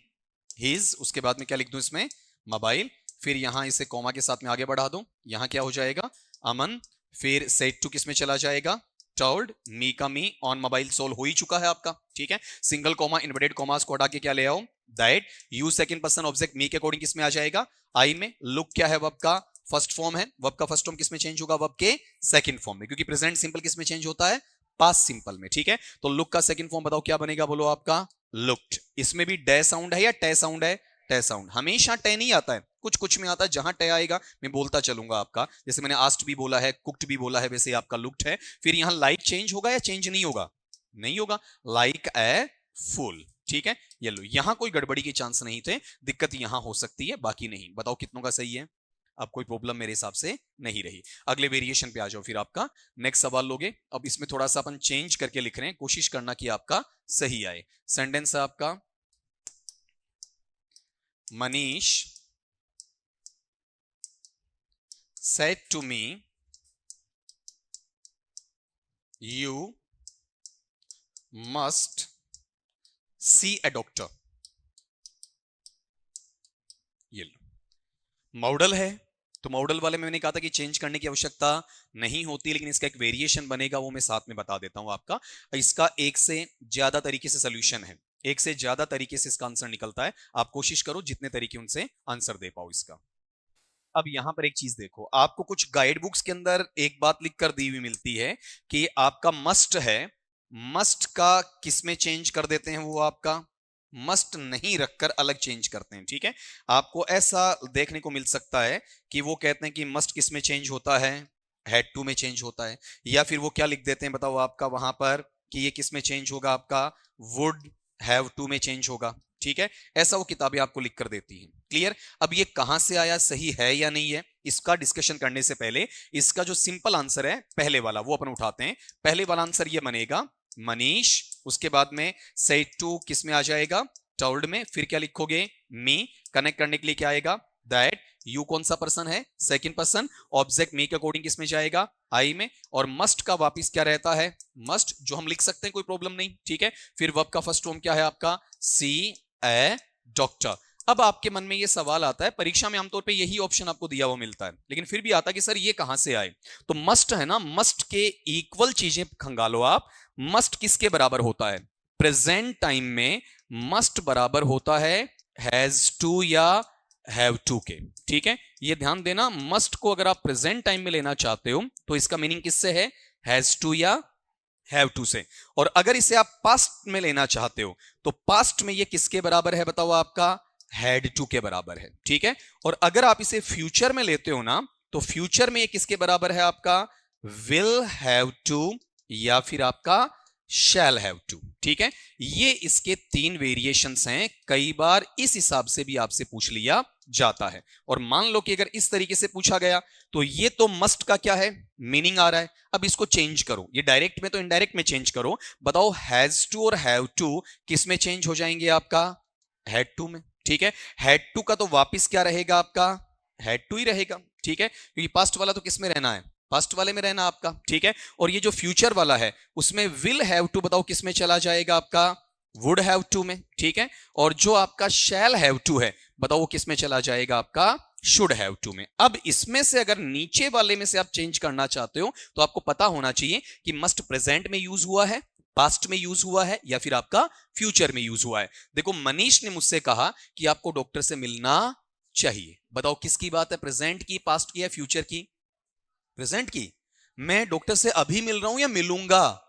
हिज। उसके बाद में क्या लिख दूं इसमें, मोबाइल। फिर यहां इसे कॉमा के साथ में आगे बढ़ा दो, यहां क्या हो जाएगा, अमन। फिर सेट टू किस में चला जाएगा, टर्ड। मी का मी, ऑन मोबाइल सोल्व हो ही चुका है आपका। ठीक है, सिंगल कॉमा इन्वर्टेड कॉमास को हटा के क्या ले आओ, that. You second person object me के अकॉर्डिंग किस में आ जाएगा, आई में। लुक क्या है, वर्ब का फर्स्ट फॉर्म है, वर्ब का फर्स्ट फॉर्म किस में चेंज होगा, वर्ब के सेकंड फॉर्म में, क्योंकि प्रेजेंट सिंपल किस में चेंज होता है, पास्ट सिंपल में। ठीक है, तो लुक का सेकंड फॉर्म बताओ क्या बनेगा, बोलो आपका लुक्ड। इसमें भी डे साउंड है या टे साउंड है, टे साउंड। हमेशा टे नहीं आता है, कुछ कुछ में आता है। जहां टे आएगा मैं बोलता चलूंगा आपका, जैसे मैंने आस्ट भी बोला है, कुक्ड भी बोला है, वैसे आपका लुक्ड है। फिर यहां लाइक चेंज होगा या चेंज नहीं होगा, नहीं होगा, लाइक ए फुल। ठीक है, ये लो, यहां कोई गड़बड़ी के चांस नहीं थे, दिक्कत यहां हो सकती है, बाकी नहीं। बताओ कितनों का सही है, अब कोई प्रॉब्लम मेरे हिसाब से नहीं रही। अगले वेरिएशन पे आ जाओ, फिर आपका नेक्स्ट सवाल लोगे। अब इसमें थोड़ा सा अपन चेंज करके लिख रहे हैं, कोशिश करना कि आपका सही आए। सेंटेंस है आपका, Manish said to me you must see a doctor। ये लो, मॉडल है तो मॉडल वाले में मैंने कहा था कि चेंज करने की आवश्यकता नहीं होती, लेकिन इसका एक वेरिएशन बनेगा, वो मैं साथ में बता देता हूं आपका। इसका एक से ज्यादा तरीके से सोल्यूशन है, एक से ज्यादा तरीके से इसका आंसर निकलता है। आप कोशिश करो जितने तरीके उनसे आंसर दे पाओ इसका। अब यहां पर एक चीज देखो, आपको कुछ गाइड बुक्स के अंदर एक बात लिख कर दी हुई मिलती है कि आपका मस्ट है, मस्ट का किसमें चेंज कर देते हैं, वो आपका मस्ट नहीं रखकर अलग चेंज करते हैं। ठीक है, आपको ऐसा देखने को मिल सकता है कि वो कहते हैं कि मस्ट किस में चेंज होता है, हैड टू में चेंज होता है, या फिर वो क्या लिख देते हैं बताओ आपका वहां पर कि ये किस में चेंज होगा, आपका वुड हैव टू में चेंज होगा। ठीक है, ऐसा वो किताबें आपको लिख कर देती हैं। क्लियर? अब ये कहां से आया, सही है या नहीं है, इसका डिस्कशन करने से पहले इसका जो सिंपल आंसर है पहले वाला वो अपन उठाते हैं। पहले वाला आंसर ये बनेगा मनीष, उसके बाद में सेड टू किस में आ जाएगा, टोल्ड में, फिर क्या लिखोगे, मी, कनेक्ट करने के लिए क्या आएगा, दैट, यू कौन सा पर्सन है, सेकंड पर्सन, ऑब्जेक्ट मी के अकॉर्डिंग किस में जाएगा, आई में, और मस्ट का वापिस क्या रहता है, मस्ट, जो हम लिख सकते हैं कोई प्रॉब्लम नहीं। ठीक है, फिर वर्ब का फर्स्ट फॉर्म क्या है आपका, सी ए डॉक्टर। अब आपके मन में ये सवाल आता है, परीक्षा में आमतौर पे यही ऑप्शन आपको दिया हुआ मिलता है, लेकिन फिर भी आता है कि सर ये कहां से आए, तो मस्ट है ना, मस्ट के इक्वल चीजें खंगालो आप। मस्ट किसके बराबर होता है, प्रेजेंट टाइम में मस्ट बराबर होता है हैज टू या हैव टू के। ठीक है, ये ध्यान देना, मस्ट को अगर आप प्रेजेंट टाइम में लेना चाहते हो तो इसका मीनिंग किससे है, हैज टू या हैव टू से। और अगर इसे आप पास्ट में लेना चाहते हो तो पास्ट में ये किसके बराबर है बताओ, आपका हैड टू के बराबर है। ठीक है, और अगर आप इसे फ्यूचर में लेते हो ना तो फ्यूचर में ये किसके बराबर है, आपका विल हैव टू या फिर आपका शैल हैव टू। ठीक है, ये इसके तीन वेरिएशंस हैं, कई बार इस हिसाब से भी आपसे पूछ लिया जाता है। और मान लो कि अगर इस तरीके से पूछा गया तो ये तो मस्ट का क्या है, मीनिंग आ रहा है, अब इसको चेंज करो, ये डायरेक्ट में तो इनडायरेक्ट में चेंज करो, बताओ हैज टू और हैव टू किस में चेंज हो जाएंगे, आपका हैड टू में। ठीक है, हैड टू का तो वापिस क्या रहेगा, आपका हैड टू ही रहेगा। ठीक है, क्योंकि पास्ट वाला तो किस में रहना है, फर्स्ट वाले में रहना आपका। ठीक है, और ये जो फ्यूचर वाला है उसमें विल हैव टू बताओ किस में चला जाएगा, आपका वुड हैव टू में। ठीक है, और जो आपका शैल हैव टू है बताओ वो किस में चला जाएगा, आपका शुड हैव टू में। अब इसमें से अगर नीचे वाले में से आप चेंज करना चाहते हो तो आपको पता होना चाहिए कि मस्ट प्रेजेंट में यूज हुआ है, पास्ट में यूज हुआ है, या फिर आपका फ्यूचर में यूज हुआ है। देखो मनीष ने मुझसे कहा कि आपको डॉक्टर से मिलना चाहिए, बताओ किसकी बात है, प्रेजेंट की, पास्ट की, या फ्यूचर की, प्रेजेंट की। मैं डॉक्टर से अभी मिल रहा हूं या मिलूंगा,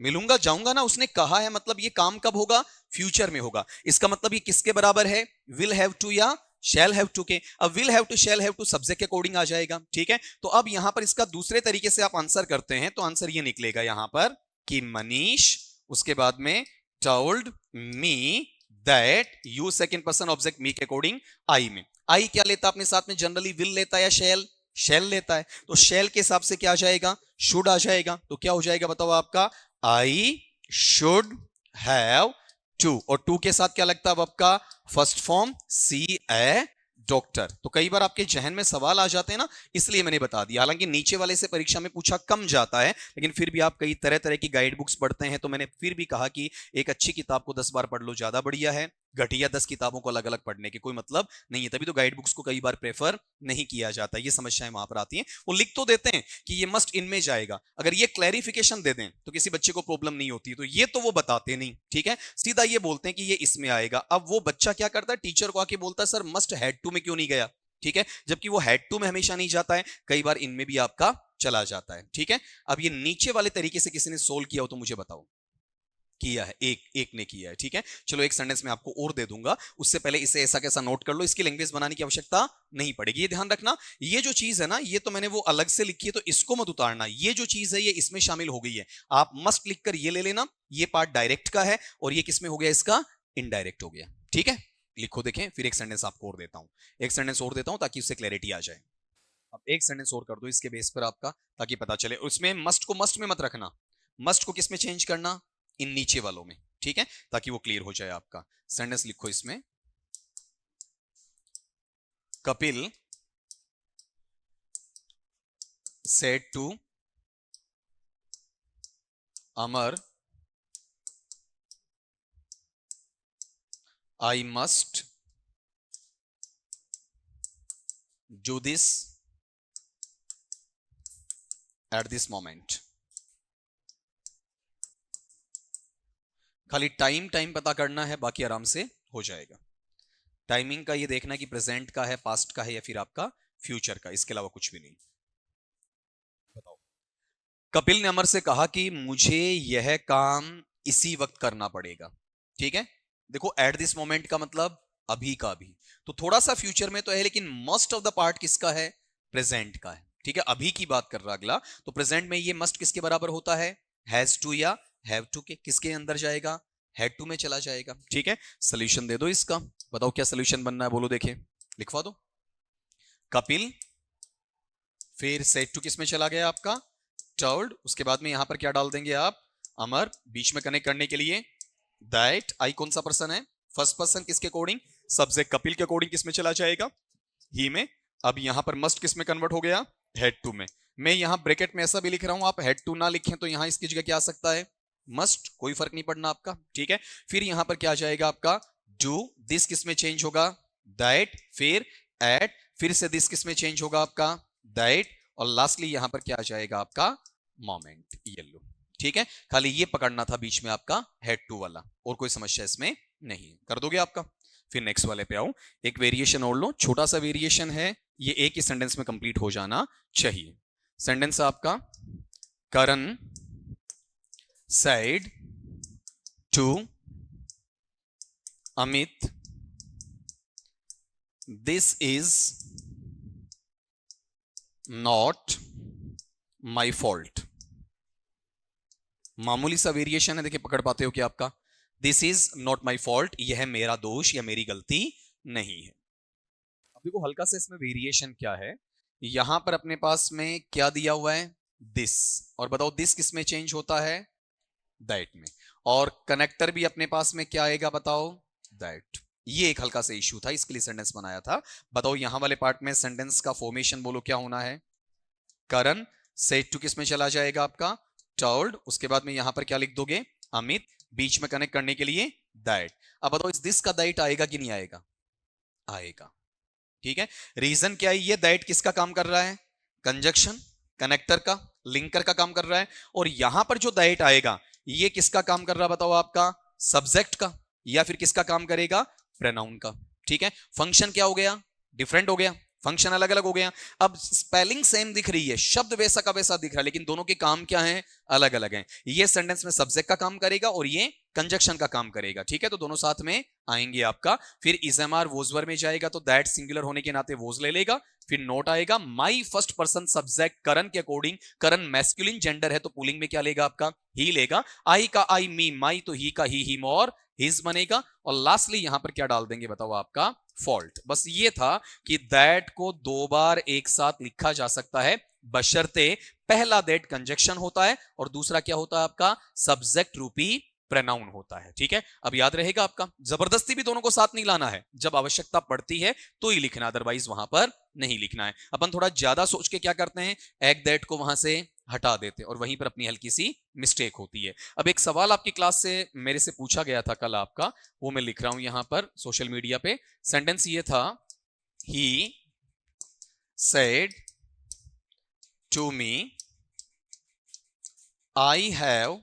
मिलूंगा, जाऊंगा ना, उसने कहा है, मतलब ये काम कब होगा, फ्यूचर में होगा। इसका मतलब ये किसके बराबर है, विल हैव टू या शैल हैव टू के। अब will have to shall have to subject के अकॉर्डिंग आ जाएगा। ठीक है, तो अब यहां पर इसका दूसरे तरीके से आप आंसर करते हैं तो आंसर ये निकलेगा यहां पर कि मनीष, उसके बाद में told me that, you second person object me के अकॉर्डिंग आई में। आई क्या लेता अपने साथ में, जनरली विल लेता है या शैल, शैल लेता है, तो शैल के हिसाब से क्या आ जाएगा, शुड आ जाएगा। तो क्या हो जाएगा बताओ, आपका आई शुड हैव टू, और टू के साथ क्या लगता है अब आपका फर्स्ट फॉर्म सी ए डॉक्टर। तो कई बार आपके जहन में सवाल आ जाते हैं ना, इसलिए मैंने बता दिया। हालांकि नीचे वाले से परीक्षा में पूछा कम जाता है, लेकिन फिर भी आप कई तरह तरह की गाइड बुक्स पढ़ते हैं, तो मैंने फिर भी कहा कि एक अच्छी किताब को 10 बार पढ़ लो, ज्यादा बढ़िया है, घटिया 10 किताबों को अलग अलग पढ़ने के कोई मतलब नहीं है। तभी तो गाइड बुक्स को कई बार प्रेफर नहीं किया जाता, ये समस्याएं वहां पर आती हैं। वो लिख तो देते हैं कि ये मस्ट इनमें जाएगा, अगर ये क्लैरिफिकेशन दे दें तो किसी बच्चे को प्रॉब्लम नहीं होती, तो ये तो वो बताते नहीं। ठीक है, सीधा ये बोलते हैं कि ये इसमें आएगा। अब वो बच्चा क्या करता है, टीचर को आके बोलता है सर मस्ट हैड टू में क्यों नहीं गया। ठीक है, जबकि वो हैड टू में हमेशा नहीं जाता है, कई बार इनमें भी आपका चला जाता है। ठीक है, अब ये नीचे वाले तरीके से किसी ने सोल्व किया हो तो मुझे बताओ, किया है, एक ने किया है। ठीक है, चलो एक सेंटेंस में आपको और दे दूंगा, उससे पहले इसे ऐसा कैसा नोट कर लो, इसकी लैंग्वेज बनाने की आवश्यकता नहीं पड़ेगी। ये ध्यान रखना, ये जो चीज है ना, ये तो मैंने वो अलग से लिखी है, तो इसको मत उतारना, ये जो चीज है ये इसमें शामिल हो गई है। आप मस्ट लिखकर ये ले लेना, ये पार्ट डायरेक्ट का है, और ये किसमें हो गया, इसका इनडायरेक्ट हो गया। ठीक है, लिखो देखें, फिर एक सेंटेंस आपको और देता हूं, एक सेंटेंस और देता हूं ताकि उससे क्लैरिटी आ जाए। अब एक सेंटेंस और कर दो इसके बेस पर आपका, ताकि पता चले। उसमें मस्ट को मस्ट में मत रखना, मस्ट को किस में चेंज करना, इन नीचे वालों में, ठीक है, ताकि वो क्लियर हो जाए आपका। सेंटेंस लिखो इसमें, Kapil said to Amar, I must do this at this moment। खाली टाइम पता करना है, बाकी आराम से हो जाएगा। टाइमिंग का ये देखना कि प्रेजेंट का है, पास्ट का है, या फिर आपका फ्यूचर का, इसके अलावा कुछ भी नहीं। बताओ। कपिल ने अमर से कहा कि मुझे यह काम इसी वक्त करना पड़ेगा, ठीक है। देखो एट दिस मोमेंट का मतलब अभी का अभी, तो थोड़ा सा फ्यूचर में तो है, लेकिन मोस्ट ऑफ द पार्ट किसका है, प्रेजेंट का है, ठीक है। अभी की बात कर रहा अगला, तो प्रेजेंट में ये मस्ट किसके बराबर होता है, हैज टू या हैव टू के, किसके अंदर जाएगा, हैड टू में चला जाएगा, ठीक है। सोल्यूशन दे दो इसका, बताओ क्या सोल्यूशन बनना है, बोलो देखे, लिखवा दो। कपिल, फिर सेड टू किस में चला गया आपका, टोल्ड, उसके बाद में यहां पर क्या डाल देंगे आप, अमर, बीच में कनेक्ट करने के लिए दैट, आई कौन सा पर्सन है, फर्स्ट पर्सन, किसके अकॉर्डिंग, सब्जेक्ट कपिल के अकॉर्डिंग किस में चला जाएगा, ही में। अब यहां पर मस्ट किस में कन्वर्ट हो गया, हेड टू में। मैं यहां ब्रैकेट में ऐसा भी लिख रहा हूं, आप हेड टू ना लिखें तो यहां इसकी जगह क्या आ सकता है, मस्ट, कोई फर्क नहीं पड़ना आपका, ठीक है। फिर यहां पर क्या आ जाएगा आपका, डू, दिस किस में चेंज होगा, दैट, फिर एट, फिर से दिस किस में चेंज होगा आपका, दैट, और लास्टली यहां पर क्या आ जाएगा आपका, मोमेंट, येलो, ठीक है। खाली ये पकड़ना था बीच में आपका हेड टू वाला, और कोई समस्या इसमें नहीं है, कर दोगे आपका। फिर नेक्स्ट वाले पे आओ, एक वेरिएशन और लो, छोटा सा वेरिएशन है, ये एक ही सेंटेंस में कंप्लीट हो जाना चाहिए। सेंटेंस आपका, करण said to Amit, this is not my fault। मामूली सा वेरिएशन है, देखिए पकड़ पाते हो क्या आपका, this is not my fault, यह मेरा दोष या मेरी गलती नहीं है। अब देखो हल्का सा इसमें वेरिएशन क्या है, यहां पर अपने पास में क्या दिया हुआ है, दिस, और बताओ दिस किस में चेंज होता है, दैट में, और कनेक्टर भी अपने पास में क्या आएगा, बताओ, दैट। ये एक हल्का सा इश्यू था, इसके लिए सेंटेंस बनाया था। बताओ यहां वाले पार्ट में सेंटेंस का फॉर्मेशन बोलो क्या होना है, करण सेड टू किस में चला जाएगा आपका, टोल्ड, उसके बाद में यहां पर क्या लिख दोगे, अमित, बीच में कनेक्ट करने के लिए दैट। अब बताओ इस दिस का दैट आएगा कि नहीं आएगा, आएगा, ठीक है। रीजन क्या है, ये दैट किसका काम कर रहा है, कंजक्शन, कनेक्टर का, लिंकर का काम कर रहा है, और यहां पर जो दैट आएगा ये किसका काम कर रहा है, बताओ आपका, सब्जेक्ट का, या फिर किसका काम करेगा, प्रोनाउन का, ठीक है। फंक्शन क्या हो गया, डिफरेंट हो गया, फंक्शन अलग अलग हो गया। अब स्पेलिंग सेम दिख रही है, शब्द वैसा का वैसा दिख रहा है, लेकिन दोनों के काम क्या हैं, अलग अलग हैं। ये सेंटेंस में सब्जेक्ट का काम करेगा और ये कंजक्शन का काम करेगा, ठीक है, तो दोनों साथ में आएंगे आपका। फिर इजएमआर वोजवर में जाएगा तो दैट सिंगुलर होने के नाते वोज ले लेगा। फिर नोट आएगा, माई फर्स्ट पर्सन सब्जेक्ट करण के अकॉर्डिंग, करण मैस्कुलिन जेंडर है तो पुलिंग में क्या लेगा आपका, ही लेगा। आई का आई, मी, माई तो ही का ही, हिम और हिज बनेगा, और लास्टली यहां पर क्या डाल देंगे, बताओ आपका, फॉल्ट। बस ये था कि दैट को दो बार एक साथ लिखा जा सकता है, बशर्ते पहला दैट कंजक्शन होता है और दूसरा क्या होता है आपका, सब्जेक्ट रूपी प्रोनाउन होता है, ठीक है। अब याद रहेगा आपका, जबरदस्ती भी दोनों को साथ नहीं लाना है, जब आवश्यकता पड़ती है तो ही लिखना, अदरवाइज वहां पर नहीं लिखना है। अपन थोड़ा ज्यादा सोच के क्या करते हैं, एक दैट को वहां से हटा देते हैं और वहीं पर अपनी हल्की सी मिस्टेक होती है। अब एक सवाल आपकी क्लास से मेरे से पूछा गया था कल आपका, वो मैं लिख रहा हूं यहां पर सोशल मीडिया पे। सेंटेंस ये था, he said to me, I have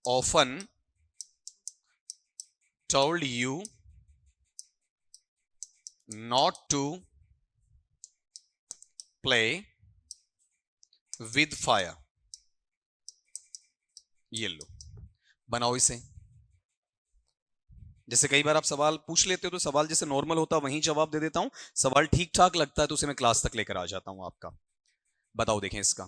often told you not to play with fire। ये लो, बनाओ इसे। जैसे कई बार आप सवाल पूछ लेते हो तो सवाल जैसे नॉर्मल होता है वहीं जवाब दे देता हूं, सवाल ठीक ठाक लगता है तो उसे मैं क्लास तक लेकर आ जाता हूं आपका। बताओ देखें इसका,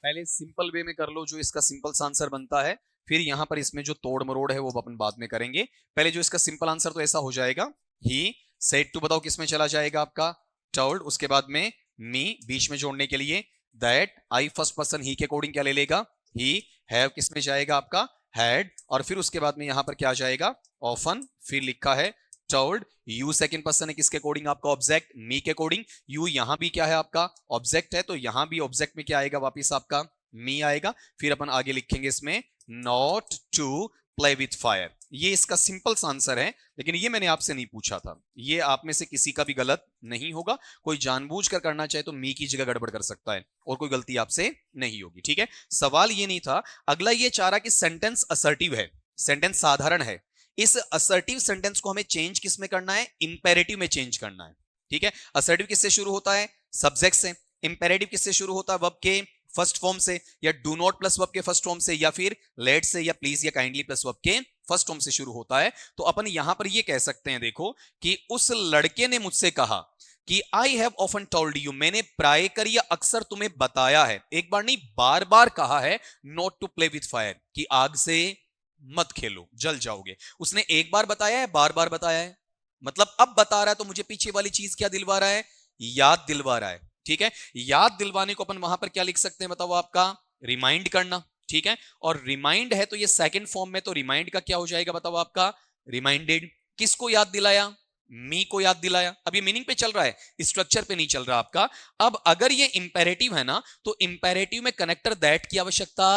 पहले सिंपल वे में कर लो जो इसका सिंपल सा आंसर बनता है, फिर यहां पर इसमें जो तोड़ मरोड़ है वो अपन बाद में करेंगे। पहले जो इसका सिंपल आंसर तो ऐसा हो जाएगा, ही सेड टू, बताओ किसमें चला जाएगा आपका, टोल्ड, उसके बाद में मी बीच में जोड़ने के लिए, दैट आई फर्स्ट पर्सन ही के अकॉर्डिंग क्या ले लेगा, ही, हैव किसमें जाएगा आपका, हैड, और फिर उसके बाद में यहां पर क्या आ जाएगा, ऑफन, फिर लिखा है टोल्ड, यू सेकंड पर्सन है किसके अकॉर्डिंग आपका, ऑब्जेक्ट, मी के अकॉर्डिंग, यू यहां भी क्या है आपका ऑब्जेक्ट है, तो यहां भी ऑब्जेक्ट में क्या आएगा वापिस आपका मी आएगा। फिर अपन आगे लिखेंगे इसमें not to play with fire. ये इसका सिंपल सा आंसर है, लेकिन ये मैंने आपसे नहीं पूछा था, ये आप में से किसी का भी गलत नहीं होगा, कोई जानबूझकर करना चाहे तो मी की जगह गड़बड़ कर सकता है और कोई गलती आपसे नहीं होगी, ठीक है। सवाल ये नहीं था। अगला ये चाह रहा कि सेंटेंस असर्टिव है, सेंटेंस साधारण है, इस असर्टिव सेंटेंस को हमें चेंज किस में करना है, इंपेरेटिव में चेंज करना है, ठीक है। असर्टिव किससे शुरू होता है, सब्जेक्ट से, इंपेरेटिव किससे शुरू होता है, वर्ब के फर्स्ट फॉर्म से, या डू नॉट प्लस वर्ब के फर्स्ट फॉर्म से, या फिर लेट से, या प्लीज, या काइंडली प्लस वर्ब के फर्स्ट फॉर्म से शुरू होता है। तो अपन यहां पर ये कह सकते हैं, देखो कि उस लड़के ने मुझसे कहा कि I have often told you, मैंने प्राय कर या अक्सर तुम्हें बताया है, एक बार नहीं बार बार कहा है, not to play with fire, कि आग से मत खेलो जल जाओगे। उसने एक बार बताया है, बार बार बताया है, मतलब अब बता रहा है तो मुझे पीछे वाली चीज क्या दिलवा रहा है, याद दिलवा रहा है, ठीक है। याद दिलवाने को अपन वहां पर क्या लिख सकते हैं बताओ, आपका रिमाइंड करना, ठीक है। और रिमाइंड है तो ये सेकंड फॉर्म में, तो रिमाइंड का क्या हो जाएगा बताओ आपका, रिमाइंडेड। किसको याद दिलाया, मी को याद दिलाया। अब ये मीनिंग पे चल रहा है, स्ट्रक्चर पे नहीं चल रहा आपका। अब अगर ये इंपेरेटिव है ना, तो इंपेरेटिव में कनेक्टर दैट की आवश्यकता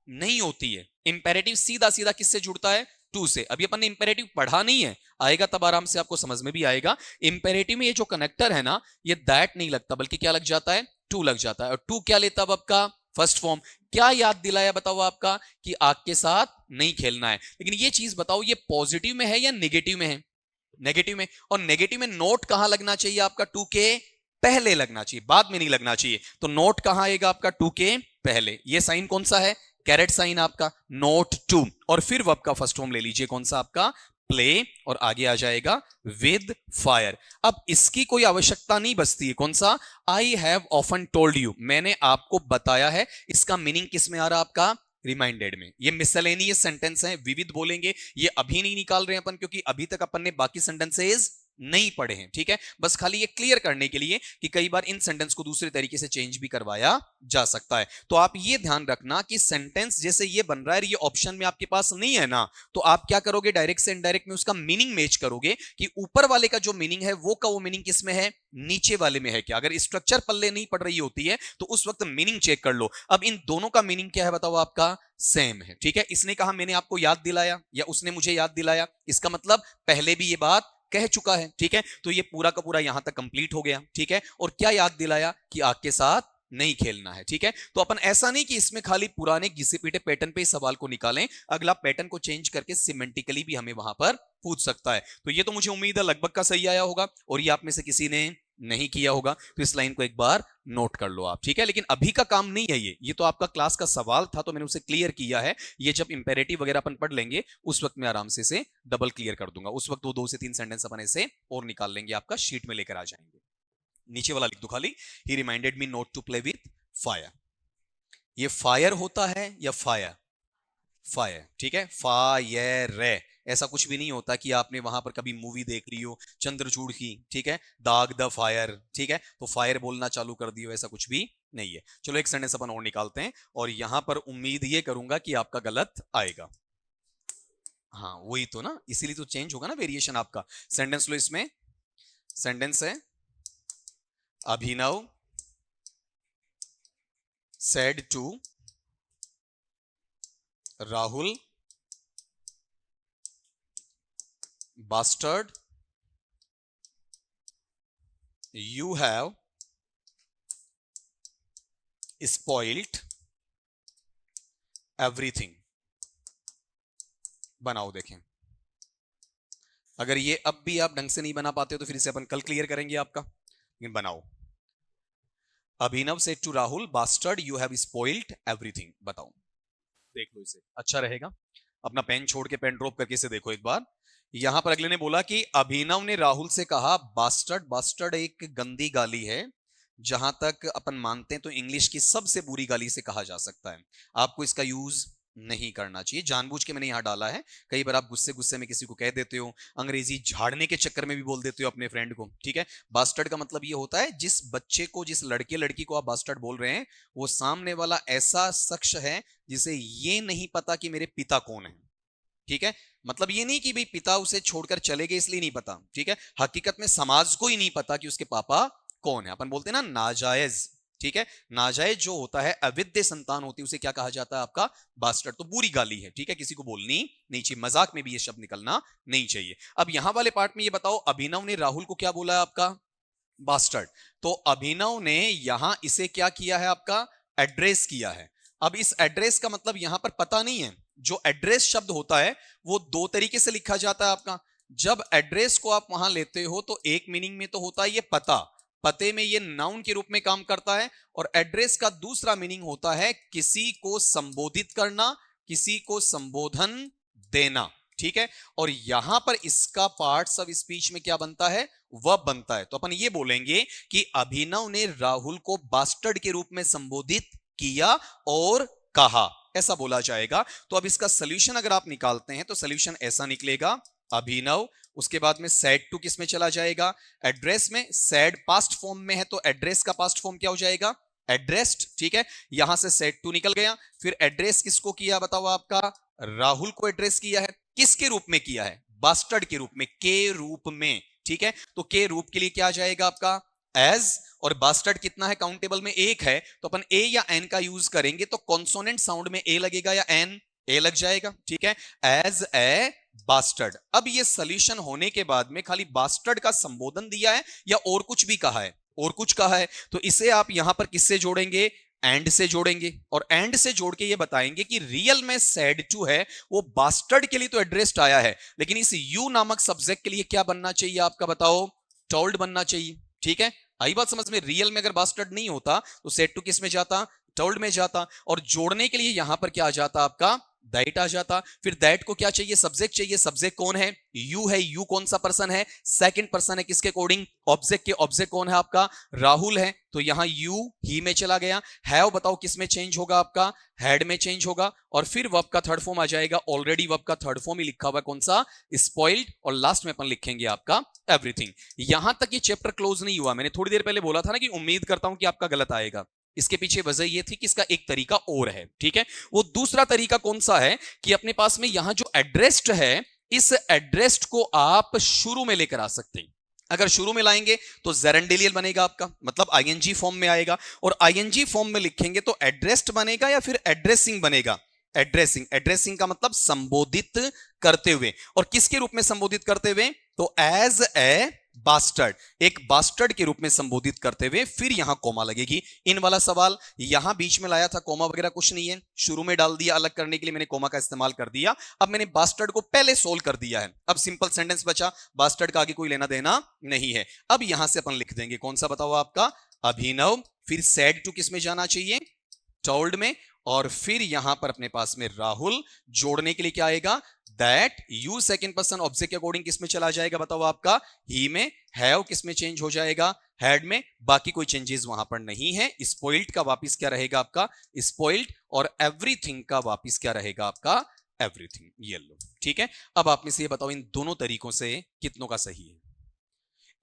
नहीं होती है। इंपेरेटिव सीधा सीधा किससे जुड़ता है, टू से। अभी अपन ने इंपेरेटिव पढ़ा नहीं है, आएगा तब आराम से आपको समझ में भी आएगा। इंपेरेटिव में ये जो कनेक्टर है ना, ये दैट नहीं लगता, बल्कि क्या लग जाता है, टू लग जाता है। और टू क्या लेता है आपका, फर्स्ट फॉर्म। क्या याद दिलाया बताओ आपका, कि आग के साथ नहीं खेलना है। लेकिन ये चीज बताओ, ये पॉजिटिव में है या नेगेटिव में है, नेगेटिव में। और नेगेटिव में नोट कहां लगना चाहिए आपका, टू के पहले लगना चाहिए, बाद में नहीं लगना चाहिए। तो नोट कहां आएगा आपका, टू के पहले। ये साइन कौन सा है, कैरेट साइन आपका, नोट टू। और फिर वर्ब का फर्स्ट फॉर्म ले लीजिए, कौन सा आपका, प्ले, और आगे आ जाएगा विद फायर। अब इसकी कोई आवश्यकता नहीं बचती है, कौन सा, I have often told you, मैंने आपको बताया है। इसका मीनिंग किस में आ रहा आपका, रिमाइंडेड में। ये मिसलेनियस सेंटेंस है, विविध बोलेंगे, ये अभी नहीं निकाल रहे हैं अपन, क्योंकि अभी तक अपन ने बाकी सेंटेंसेस नहीं पढ़े हैं, ठीक है। बस खाली ये क्लियर करने के लिए कि कई बार इन सेंटेंस को दूसरे तरीके से चेंज भी करवाया जा सकता है। तो आप ये ध्यान रखना कि सेंटेंस जैसे ये बन रहा है, ये ऑप्शन में आपके पास नहीं है ना, तो आप क्या करोगे, डायरेक्ट से इनडायरेक्ट में उसका मीनिंग मैच करोगे, कि ऊपर वाले का जो मीनिंग है वो का वो मीनिंग किस में है, नीचे वाले में है क्या। अगर स्ट्रक्चर पल्ले नहीं पड़ रही होती है तो उस वक्त मीनिंग चेक कर लो। अब इन दोनों का मीनिंग क्या है बताओ आपका, सेम है, ठीक है। इसने कहा मैंने आपको याद दिलाया, या उसने मुझे याद दिलाया, इसका मतलब पहले भी ये बात कह चुका है, ठीक है। तो ये पूरा का पूरा यहां तक कंप्लीट हो गया, ठीक है। और क्या याद दिलाया, कि आग के साथ नहीं खेलना है, ठीक है। तो अपन ऐसा नहीं कि इसमें खाली पुराने घिसे पीटे पैटर्न पे इस सवाल को निकालें, अगला पैटर्न को चेंज करके सिमेंटिकली भी हमें वहां पर पूछ सकता है। तो ये तो मुझे उम्मीद है लगभग का सही आया होगा, और ये आप में से किसी ने नहीं किया होगा, तो इस लाइन को एक बार नोट कर लो आप, ठीक है। लेकिन अभी का काम नहीं है, ये तो आपका क्लास का सवाल था, तो मैंने उसे क्लियर किया है। ये जब इंपेरेटिव वगैरह अपन पढ़ लेंगे उस वक्त मैं आराम से इसे डबल क्लियर कर दूंगा, उस वक्त वो 2 से 3 सेंटेंस अपन ऐसे और निकाल लेंगे, आपका शीट में लेकर आ जाएंगे। नीचे वाला लिख दो खाली, ही reminded me not to play with fire. ये फायर होता है या फायर, फायर, ठीक है, फायर। ऐसा कुछ भी नहीं होता कि आपने वहां पर कभी मूवी देख ली हो चंद्रचूड़ की, ठीक है, दाग द फायर, ठीक है, तो फायर बोलना चालू कर दियो, ऐसा कुछ भी नहीं है। चलो एक सेंटेंस अपन और निकालते हैं, और यहां पर उम्मीद ये करूंगा कि आपका गलत आएगा। हाँ वही तो ना, इसीलिए तो चेंज होगा ना वेरिएशन आपका। सेंटेंस लो, इसमें सेंटेंस है, Abhinav said to Rahul bastard you have spoilt everything। बनाओ देखें, अगर ये अब भी आप ढंग से नहीं बना पाते हो तो फिर इसे अपन कल क्लियर करेंगे आपका, लेकिन बनाओ। Abhinav said to Rahul bastard you have spoilt everything, बताओ, देख लो इसे, अच्छा रहेगा। अपना पेन छोड़ के पेन ड्रॉप करके इसे देखो एक बार। यहां पर अगले ने बोला कि अभिनव ने राहुल से कहा बास्टर्ड। बास्टर्ड एक गंदी गाली है, जहां तक अपन मानते हैं तो इंग्लिश की सबसे बुरी गाली से कहा जा सकता है। आपको इसका यूज नहीं करना चाहिए। जानबूझ के मैंने यहां डाला है, कई बार आप गुस्से गुस्से में किसी को कह देते हो, अंग्रेजी झाड़ने के चक्कर में भी बोल देते हो अपने फ्रेंड को, ठीक है। बास्टर्ड का मतलब ये होता है जिस बच्चे को, जिस लड़के लड़की को आप बास्टर्ड बोल रहे हैं, वो सामने वाला ऐसा शख्स है जिसे ये नहीं पता कि मेरे पिता कौन है, ठीक है। मतलब ये नहीं कि भाई पिता उसे छोड़कर चले गए इसलिए नहीं पता, ठीक है। हकीकत में समाज को ही नहीं पता कि उसके पापा कौन है। अपन बोलते हैं ना नाजायज, ठीक है। नाजायज जो होता है, अविद्य संतान होती है, उसे क्या कहा जाता है आपका? बास्टर्ड। तो बुरी गाली है, ठीक है, किसी को बोलनी नहीं चाहिए, मजाक में भी ये शब्द निकलना नहीं चाहिए। अब यहां वाले पार्ट में ये बताओ, अभिनव ने राहुल को क्या बोला है आपका? बास्टर्ड। तो अभिनव ने यहां इसे क्या किया है आपका? एड्रेस किया है। अब इस एड्रेस का मतलब यहां पर पता नहीं है। जो एड्रेस शब्द होता है वो दो तरीके से लिखा जाता है आपका। जब एड्रेस को आप वहां लेते हो तो एक मीनिंग में तो होता है ये पता, पते में ये नाउन के रूप में काम करता है, और एड्रेस का दूसरा मीनिंग होता है किसी को संबोधित करना, किसी को संबोधन देना, ठीक है। और यहां पर इसका पार्ट्स ऑफ स्पीच में क्या बनता है? वर्ब बनता है। तो अपन ये बोलेंगे कि अभिनव ने राहुल को बास्टर्ड के रूप में संबोधित किया और कहा, ऐसा बोला जाएगा। तो अब इसका सॉल्यूशन अगर आप निकालते हैं तो सॉल्यूशन ऐसा निकलेगा, अभिनव, उसके बाद में सैड टू किस में चला जाएगा? एड्रेस में। सैड पास्ट फॉर्म में है तो एड्रेस का पास्ट फॉर्म क्या हो जाएगा? एड्रेस्ड, ठीक है। यहां से सैड टू निकल गया। फिर एड्रेस किसको किया बताओ आपका? राहुल को एड्रेस किया है। किसके रूप में किया है? बास्टर्ड के रूप में, के रूप में, ठीक है। तो के रूप के लिए क्या आ जाएगा आपका? एज। और बास्टर्ड कितना है? काउंटेबल में एक है, तो अपन ए या एन का यूज करेंगे तो कॉन्सोनेंट साउंड में ए लगेगा या एन? ए लग जाएगा, ठीक है। As a bastard. अब ये सॉल्यूशन होने के बाद में खाली बास्टर्ड का संबोधन दिया है या और कुछ भी कहा है? और कुछ कहा है। तो इसे आप यहां पर किससे जोड़ेंगे? एंड से जोड़ेंगे। और एंड से जोड़ के ये बताएंगे कि रियल में सैड टू है वो बास्टर्ड के लिए तो एड्रेस्ड आया है, लेकिन इस यू नामक सब्जेक्ट के लिए क्या बनना चाहिए आपका? बताओ। टोल्ड बनना चाहिए, ठीक है। आई बात समझ में? रियल में अगर बास्टर्ड नहीं होता तो सेड टू किस में जाता? टोल्ड में जाता। और जोड़ने के लिए यहां पर क्या आ जाता आपका? दैट आ जाता। फिर दैट को क्या चाहिए? सब्जेक्ट चाहिए। सब्जेक्ट कौन है? यू है। यू कौन सा पर्सन है? सेकंड पर्सन है। किसके अकॉर्डिंग? ऑब्जेक्ट के। ऑब्जेक्ट कौन है आपका? राहुल है, तो यहां यू ही में चला गया। हैव बताओ किस में चेंज होगा आपका? हैड में चेंज होगा। और फिर वर्ब का थर्ड फॉर्म आ जाएगा। ऑलरेडी वर्ब का थर्ड फॉर्म ही लिखा हुआ, कौन सा? स्पॉइल्ड। और लास्ट में अपन लिखेंगे आपका एवरीथिंग। यहां तक ये चैप्टर क्लोज नहीं हुआ। मैंने थोड़ी देर पहले बोला था ना कि उम्मीद करता हूं कि आपका गलत आएगा। इसके पीछे वजह यह थी कि इसका एक तरीका और है, ठीक है। वो दूसरा तरीका कौन सा है कि अपने पास में यहां जो एड्रेस्ड है, इस एड्रेस्ड को आप शुरू में लेकर आ सकते हैं। अगर शुरू में लाएंगे तो जेरेंडेलियल बनेगा आपका, मतलब आईएनजी फॉर्म में आएगा। और आईएनजी फॉर्म में लिखेंगे तो एड्रेस्ड बनेगा या फिर एड्रेसिंग बनेगा? एड्रेसिंग। एड्रेसिंग का मतलब संबोधित करते हुए। और किसके रूप में संबोधित करते हुए? तो एज ए बास्टर्ड, एक बास्टर्ड के रूप में संबोधित करते हुए। फिर यहां कोमा लगेगी। इन वाला सवाल यहां बीच में लाया था, कोमा वगैरह कुछ नहीं है, शुरू में डाल दिया। अलग करने के लिए मैंने कोमा का इस्तेमाल कर दिया। अब मैंने बास्टर्ड को पहले सोल्व कर दिया है। अब सिंपल सेंटेंस बचा, बास्टर्ड का आगे कोई लेना देना नहीं है। अब यहां से अपन लिख देंगे, कौन सा बताओ आपका? अभिनव। फिर सैड टू किस में जाना चाहिए? टोल्ड में। और फिर यहां पर अपने पास में राहुल। जोड़ने के लिए क्या आएगा? That. You second person object के अकॉर्डिंग किस में चला जाएगा बताओ आपका? ही में। हैव किस में चेंज हो जाएगा? हैड में। बाकी कोई चेंजेस वहां पर नहीं है। स्पॉइल्ड का वापिस क्या रहेगा आपका? स्पॉइल्ड। और एवरीथिंग का वापिस क्या रहेगा आपका? एवरीथिंग। ये लो, ठीक है। अब आप में से ये बताओ, इन दोनों तरीकों से कितनों का सही है?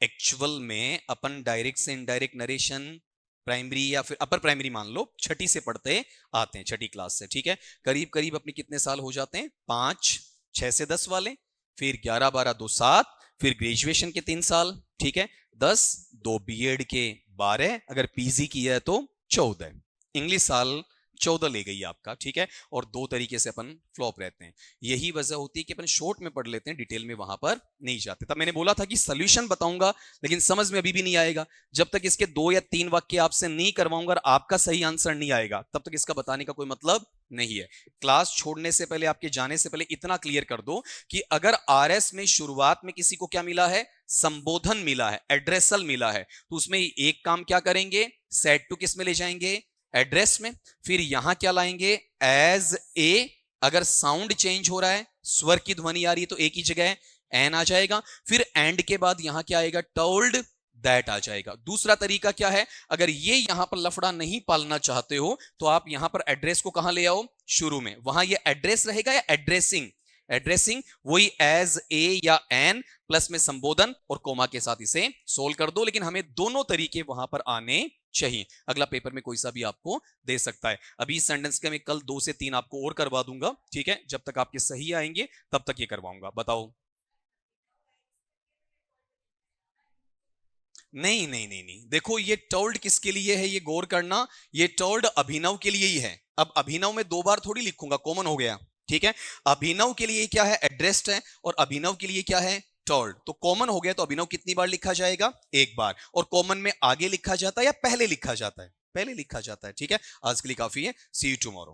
एक्चुअल में अपन डायरेक्ट से इनडायरेक्ट नरेशन प्राइमरी या फिर अपर प्राइमरी मान लो, छठी से पढ़ते आते हैं, छठी क्लास से, ठीक है। करीब करीब अपने कितने साल हो जाते हैं? 5, 6 से 10 वाले। फिर 11, 12, 2, 7। फिर ग्रेजुएशन के 3 साल, ठीक है, 10, 2 बीएड के 12, अगर पीजी किया है तो 14। इंग्लिश साल 14 ले गई आपका, ठीक है। और 2 तरीके से अपन फ्लॉप रहते हैं। यही वजह होती है कि अपन शॉर्ट में पढ़ लेते हैं, डिटेल में वहां पर नहीं जाते। तब मैंने बोला था कि सॉल्यूशन बताऊंगा, लेकिन समझ में अभी भी नहीं आएगा जब तक इसके 2 या 3 वाक्य आपसे नहीं करवाऊंगा और आपका सही आंसर नहीं आएगा, तब तक इसका बताने का कोई मतलब नहीं है। क्लास छोड़ने से पहले, आपके जाने से पहले इतना क्लियर कर दो कि अगर आरएस में शुरुआत में किसी को क्या मिला है? संबोधन मिला है, एड्रेसल मिला है, तो उसमें एक काम क्या करेंगे? सेट टू किस में ले जाएंगे? एड्रेस में। फिर यहां क्या लाएंगे? As a. अगर साउंड चेंज हो रहा है, स्वर की ध्वनि आ रही है, तो एक ही जगह एन आ जाएगा। फिर एंड के बाद यहां क्या आएगा? टोल्ड। दैट आ जाएगा। दूसरा तरीका क्या है, अगर ये यहां पर लफड़ा नहीं पालना चाहते हो तो आप यहां पर एड्रेस को कहां ले आओ, शुरू में, वहां ये एड्रेस रहेगा या एड्रेसिंग, एड्रेसिंग वही एज ए या एन प्लस में संबोधन और कोमा के साथ इसे सोल्व कर दो, लेकिन हमें दोनों तरीके वहां पर आने चाहिए। अगला पेपर में कोई सा भी आपको दे सकता है। अभी इस सेंटेंस के मैं कल 2 से 3 आपको और करवा दूंगा, ठीक है, जब तक आपके सही आएंगे तब तक ये करवाऊंगा। बताओ। नहीं नहीं नहीं नहीं, देखो ये टोल्ड किसके लिए है, ये गौर करना, ये टोल्ड अभिनव के लिए ही है। अब अभिनव में 2 बार थोड़ी लिखूंगा, कॉमन हो गया, ठीक है। अभिनव के लिए क्या है, एड्रेस्ड है, और अभिनव के लिए क्या है, टोल्ड, तो कॉमन हो गया। तो अभिनव कितनी बार लिखा जाएगा, 1 बार। और कॉमन में आगे लिखा जाता है या पहले लिखा जाता है, पहले लिखा जाता है, ठीक है। आज के लिए काफी है, सी यू टुमारो।